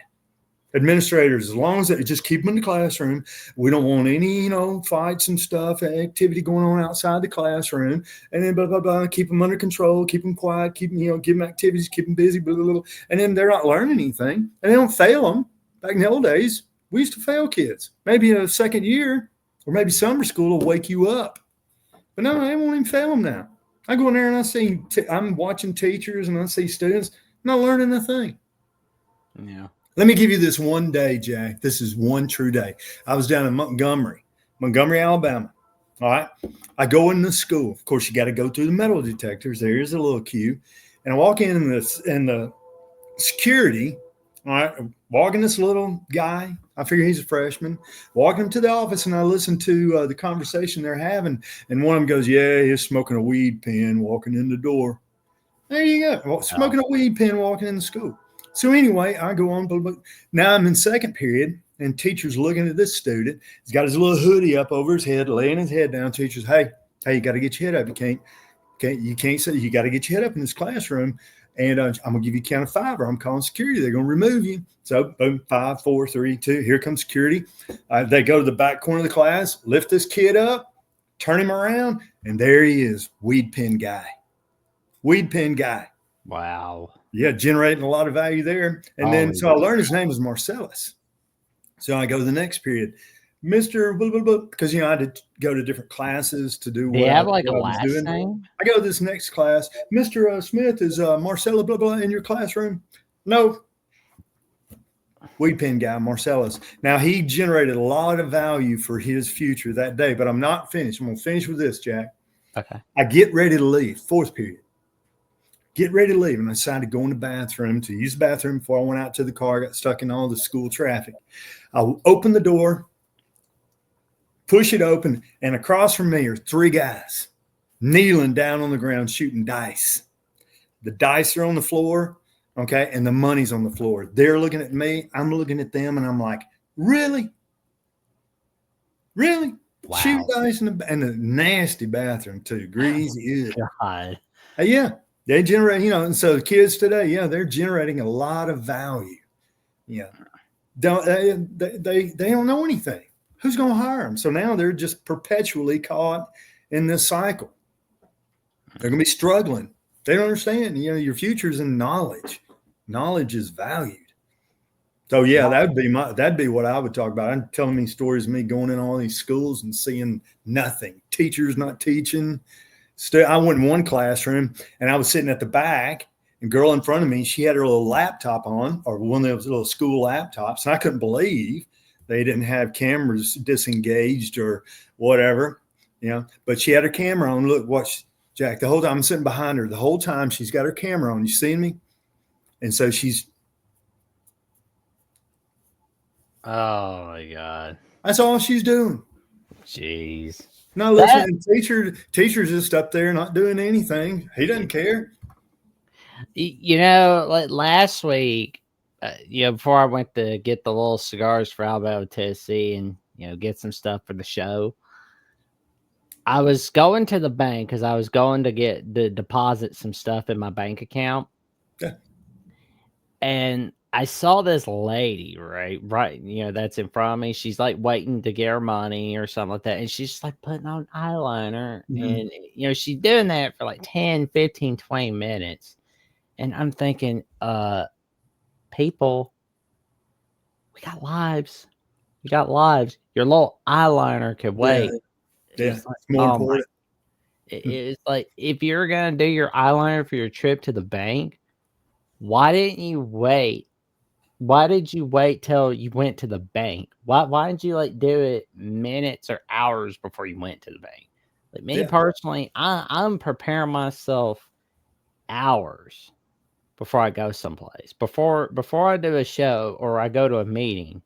Administrators, as long as they just keep them in the classroom, we don't want any, fights and stuff, activity going on outside the classroom, and then blah, blah, blah, keep them under control, keep them quiet, give them activities, keep them busy, blah, blah, blah. And then they're not learning anything, and they don't fail them. Back in the old days, we used to fail kids. Maybe a second year or maybe summer school will wake you up. But no, they won't even fail them now. I go in there and I'm watching teachers and I see students not learning a thing. Yeah. Let me give you this one day, Jack. This is one true day. I was down in Montgomery, Alabama. All right. I go in the school. Of course, you got to go through the metal detectors. There's a little queue. And I walk in the security. All right, walking this little guy, I figure he's a freshman, walking him to the office, and I listen to the conversation they're having, and one of them goes, yeah, he's smoking a weed pen walking in the door. There you go, smoking a weed pen walking in the school. So anyway, I go on, but now I'm in second period, and teacher's looking at this student. He's got his little hoodie up over his head, laying his head down. Teacher's, hey, you got to get your head up. You can't say, you got to get your head up in this classroom. And I'm going to give you a count of 5 or I'm calling security. They're going to remove you. So boom, 5, 4, 3, 2. Here comes security. They go to the back corner of the class, lift this kid up, turn him around, and there he is, weed pen guy. Wow. Yeah, generating a lot of value there. And then so I learned his name was Marcellus. So I go to the next period. Mr. Blah, blah, blah, because I had to go to different classes to do what I was doing. Name? I go to this next class. Mr. Smith, is Marcella blah blah in your classroom? No. Weed pen guy, Marcellus. Now he generated a lot of value for his future that day, but I'm not finished. I'm gonna finish with this, Jack. Okay. I get ready to leave, 4th period. Get ready to leave, and I decided to go in the bathroom to use the bathroom before I went out to the car. Got stuck in all the school traffic. I opened the door. Push it open, and across from me are 3 guys kneeling down on the ground shooting dice. The dice are on the floor, okay, and the money's on the floor. They're looking at me. I'm looking at them, and I'm like, really? Really? Wow. Shooting dice in the nasty bathroom, too. Greasy. God. Yeah, they generate, and so the kids today, they're generating a lot of value. Yeah, they don't know anything. Who's going to hire them? So now they're just perpetually caught in this cycle. They're going to be struggling. They don't understand. Your future's in knowledge. Knowledge is valued. So yeah, that'd be what I would talk about. I'm telling me stories of me going in all these schools and seeing nothing. Teachers not teaching. I went in one classroom and I was sitting at the back, and girl in front of me, she had her little laptop on, or one of those little school laptops, and I couldn't believe they didn't have cameras disengaged or whatever, but she had her camera on. Look, watch, Jack, the whole time I'm sitting behind her, the whole time she's got her camera on. You seeing me? And so she's. Oh my God. That's all she's doing. Jeez. No, listen, teacher's just up there not doing anything. He doesn't care. Like last week, before I went to get the little cigars for Alabama, Tennessee, and get some stuff for the show, I was going to the bank because I was going to deposit some stuff in my bank account. Yeah. And I saw this lady, right, that's in front of me. She's like waiting to get her money or something like that. And she's just like putting on eyeliner. Mm-hmm. And, she's doing that for like 10, 15, 20 minutes. And I'm thinking, people, we got lives. Your little eyeliner could wait. Yeah. It's more important. It's like, if you're going to do your eyeliner for your trip to the bank, why didn't you wait why did you wait till you went to the bank? Why didn't you like do it minutes or hours before you went to the bank? Like me Yeah. personally, I'm preparing myself hours before I go someplace. Before I do a show or I go to a meeting,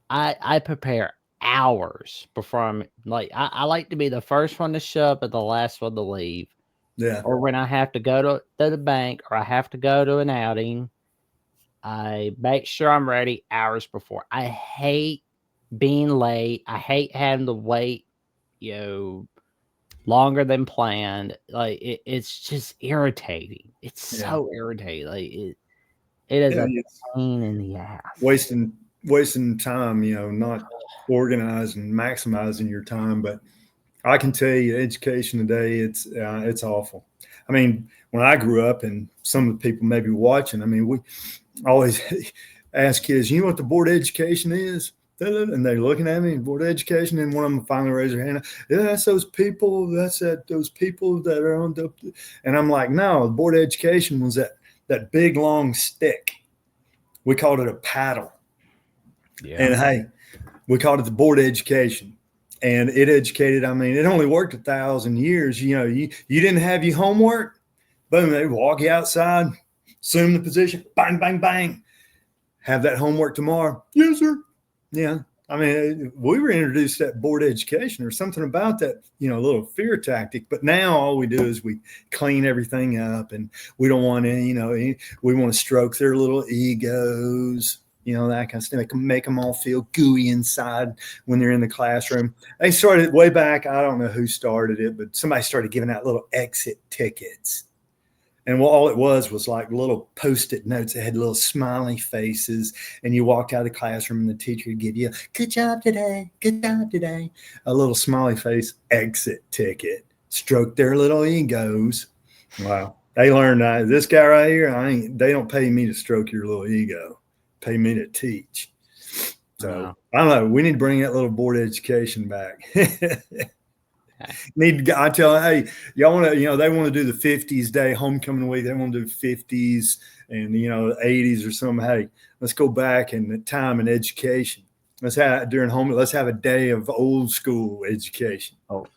I prepare hours before I'm like I like to be the first one to show up and the last one to leave. Yeah. Or when I have to go to the bank or I have to go to an outing, I make sure I'm ready hours before. I hate being late. I hate having to wait, you know, longer than planned. Like it's just irritating. It's Yeah. so irritating. Like it is Yeah. a It's pain in the ass. wasting time, not organizing, maximizing your time. But I can tell you, education today, it's awful. I mean, when I grew up, and some of the people maybe watching, I mean, we always ask kids, you know what the board of education is? And they're looking at me, board of education, and one of them finally raised their hand. Yeah, that's those people. Those people that are on the. And I'm like, no, the board of education was that big long stick. We called it a paddle. Yeah. And hey, we called it the board of education. And it educated, I mean, it only worked 1,000 years. You didn't have your homework. Boom, they walk you outside, assume the position, bang, bang, bang. Have that homework tomorrow. Yes, sir. Yeah. I mean, we were introduced to that board education or something about that, a little fear tactic. But now all we do is we clean everything up, and we don't want any, we want to stroke their little egos, that kind of stuff. Make them all feel gooey inside when they're in the classroom. They started way back. I don't know who started it, but somebody started giving out little exit tickets. And all it was like little Post-it notes that had little smiley faces. And you walked out of the classroom and the teacher would give you, good job today, good job today. A little smiley face exit ticket. Stroke their little egos. Wow. They learned that. This guy right here, they don't pay me to stroke your little ego. Pay me to teach. So Wow. I don't know. We need to bring that little board education back. I tell them, hey, y'all want to, they want to do the 50s day homecoming week. They want to do 50s and, 80s or something. Hey, let's go back in time and education. Let's have a day of old school education. Oh.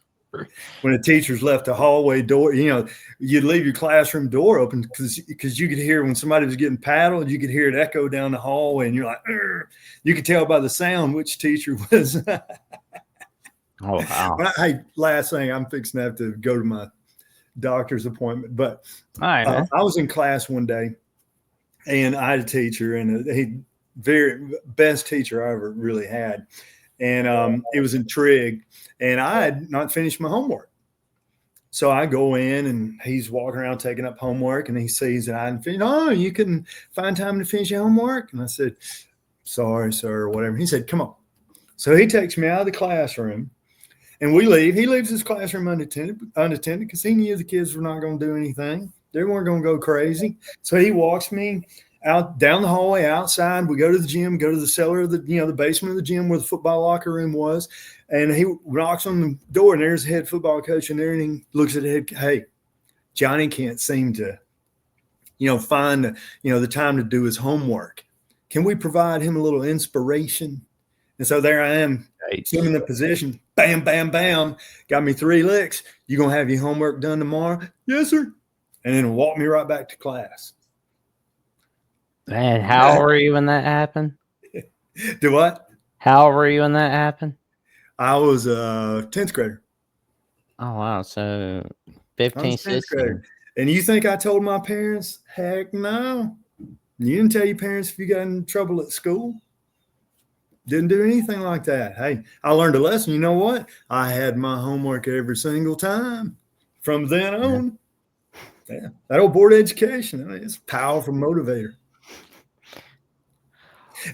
When the teachers left the hallway door, you'd leave your classroom door open because you could hear when somebody was getting paddled, you could hear it echo down the hallway, and you're like, "Urgh." You could tell by the sound which teacher was. Oh, wow. Hey, last thing, I'm fixing to have to go to my doctor's appointment. But All right, man. I was in class one day, and I had a teacher, and he very best teacher I ever really had. And it was in trig, and I had not finished my homework. So I go in, and he's walking around taking up homework, and he sees that I hadn't finished. Oh, you couldn't find time to finish your homework? And I said, sorry, sir, or whatever. He said, come on. So he takes me out of the classroom. And we leave. He leaves his classroom unattended because he knew the kids were not going to do anything. They weren't going to go crazy. So he walks me out down the hallway outside. We go to the gym, go to the cellar of the basement of the gym where the football locker room was. And he knocks on the door, and there's the head football coach in there, and he looks at the head. Hey, Johnny can't seem to, find, the time to do his homework. Can we provide him a little inspiration? And so there I am, assuming the position. Bam, bam, bam. Got me 3 licks. You going to have your homework done tomorrow? Yes, sir. And then walk me right back to class. Man, how old were you when that happened? Do what? How old were you when that happened? I was a 10th grader. Oh, wow. So 15, 16. And you think I told my parents? Heck no. You didn't tell your parents if you got in trouble at school? Didn't do anything like that. Hey, I learned a lesson. You know what? I had my homework every single time from then on. Yeah, that old board education, it's a powerful motivator.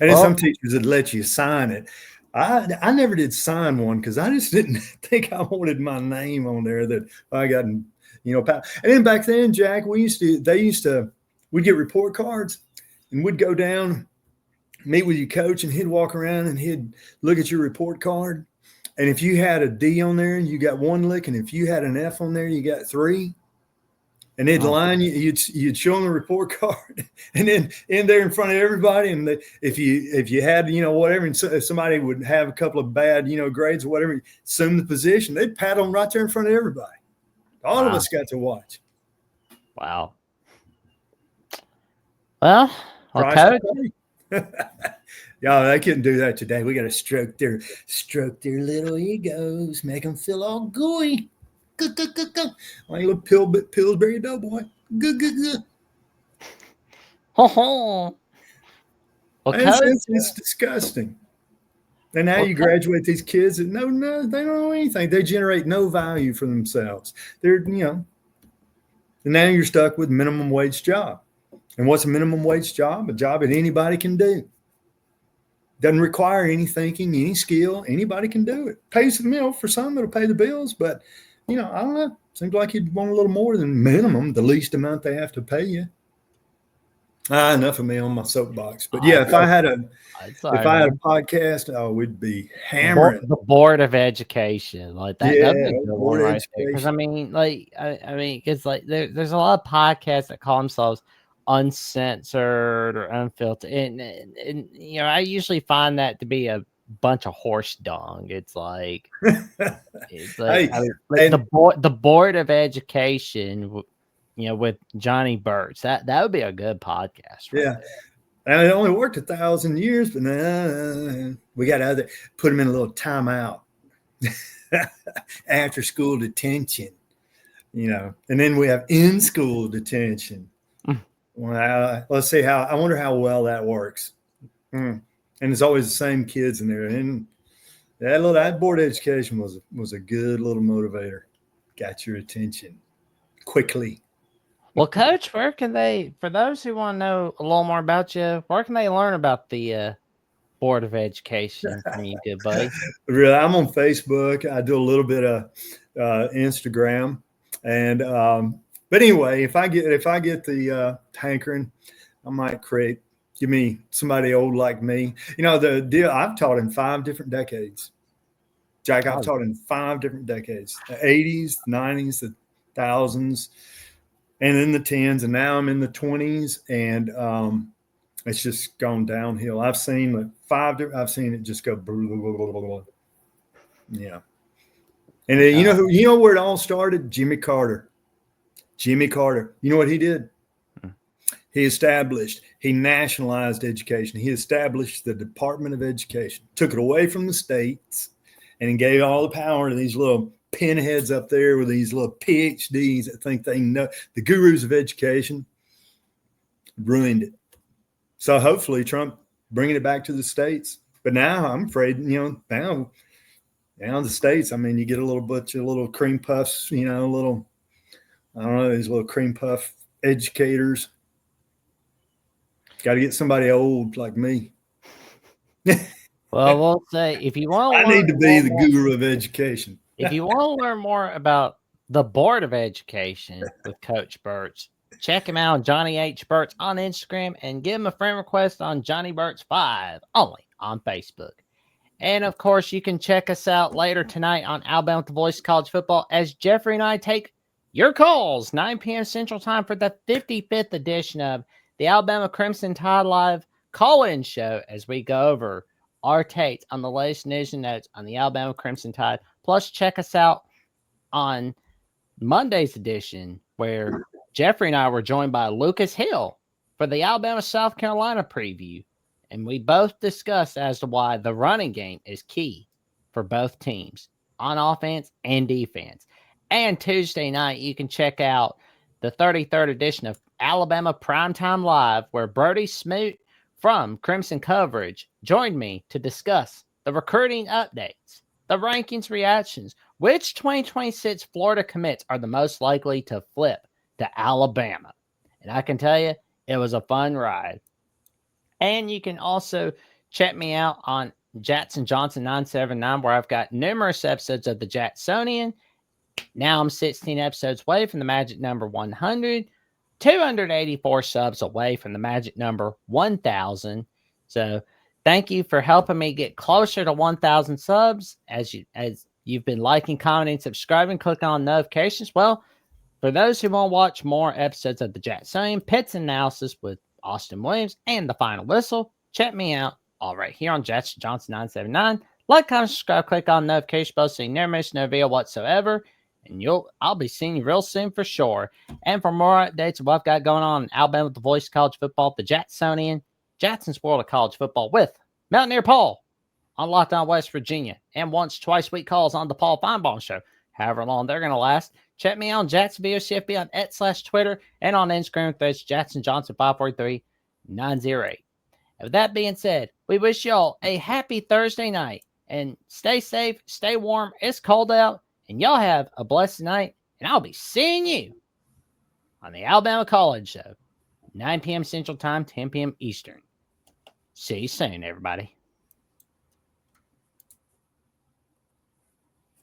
And then some teachers would let you sign it. I never did sign one because I just didn't think I wanted my name on there that I got, and then back then, Jack, we'd get report cards, and we'd go down, meet with your coach, and he'd walk around and he'd look at your report card. And if you had a D on there, you got 1 lick. And if you had an F on there, you got 3. And they'd line you. You'd show them the report card, and then in there in front of everybody. And if you had whatever, and if somebody would have a couple of bad grades or whatever, assume the position, they'd pat them right there in front of everybody. All of us got to watch. Wow. Well, Coach. Yeah, they couldn't do that today. We got to stroke their little egos, make them feel all gooey. Like a little Pillsbury Doughboy. Good. Well, it's disgusting. And now you graduate these kids that no, they don't know anything. They generate no value for themselves. And now you're stuck with minimum wage job. And what's a minimum wage job? A job that anybody can do. Doesn't require any thinking, any skill. Anybody can do it. Pays the for some, it'll pay the bills, but I don't know. Seems like you'd want a little more than minimum, the least amount they have to pay you. Enough of me on my soapbox. But yeah, if I had a podcast, we'd be hammering the Board of Education, like that. Yeah, Board of Education. Because I mean, it's like there's a lot of podcasts that call themselves uncensored or unfiltered, and I usually find that to be a bunch of horse dung. It's like the Board of Education, with Johnny Burks. That would be a good podcast. Right there. And it only worked 1,000 years, but we got to put them in a little timeout, after school detention, and then we have in school detention. Well, let's see I wonder how well that works. And it's always the same kids in there. And that Board of Education was a good little motivator. Got your attention quickly. Well, Coach, where can they, for those who want to know a little more about you, where can they learn about the Board of Education from you, good buddy? Really, I'm on Facebook. I do a little bit of Instagram, and but anyway, if I get the hankering, I might give me somebody old like me. The deal, I've taught in 5 different decades. Jack, I've taught in 5 different decades: the 80s, 90s, the 1000s. And in the 10s, and now I'm in the 20s, and it's just gone downhill. I've seen I've seen it just go blah, blah, blah, blah, blah. Yeah. And then, you know where it all started? Jimmy Carter. You know what he did? He nationalized education. He established the Department of Education, took it away from the states, and he gave all the power to these little pinheads up there with these little PhDs that think they know, the gurus of education. Ruined it. So hopefully Trump bringing it back to the states. But now I'm afraid, now the states, I mean, you get a little bunch of little cream puffs, these little cream puff educators. Got to get somebody old like me. Well, we'll say if you want to, I need to be the guru of education. If you want to learn more about the Board of Education with Coach Burks, check him out, Johnny H. Burks, on Instagram, and give him a friend request on Johnny Burks 5, only on Facebook. And, of course, you can check us out later tonight on Alabama with the Voice of College Football as Jeffrey and I take your calls, 9 p.m. Central Time, for the 55th edition of the Alabama Crimson Tide Live call-in show as we go over our takes on the latest news and notes on the Alabama Crimson Tide. Plus, check us out on Monday's edition, where Jeffrey and I were joined by Lucas Hill for the Alabama-South Carolina preview. And we both discussed as to why the running game is key for both teams on offense and defense. And Tuesday night, you can check out the 33rd edition of Alabama Primetime Live, where Brody Smoot from Crimson Coverage joined me to discuss the recruiting updates, the rankings reactions, which 2026 Florida commits are the most likely to flip to Alabama. And I can tell you, it was a fun ride. And you can also check me out on Jackson Johnson 979, where I've got numerous episodes of the Jacksonian. Now I'm 16 episodes away from the magic number 100, 284 subs away from the magic number 1,000. So thank you for helping me get closer to 1,000 subs as you've been liking, commenting, subscribing, clicking on notifications. Well, For those who want to watch more episodes of the Jacksonian Pits Analysis with Austin Williams and the Final Whistle, check me out all right here on Jackson Johnson 979. Like, comment, subscribe, click on the notification bell so you never miss no video whatsoever. And I'll be seeing you real soon for sure. And for more updates of what I've got going on in Alabama with the voice of college football, the Jacksonian, Jackson's World of College Football with Mountaineer Paul on Lockdown West Virginia, and twice week calls on the Paul Feinbaum Show. However long they're going to last. Check me out on Jackson VOCFB on /Twitter and on Instagram threads Jackson Johnson 543908. And with that being said, we wish y'all a happy Thursday night and stay safe, stay warm. It's cold out, and y'all have a blessed night. And I'll be seeing you on the Alabama College Show, 9 p.m. Central Time, 10 p.m. Eastern. See you soon, everybody.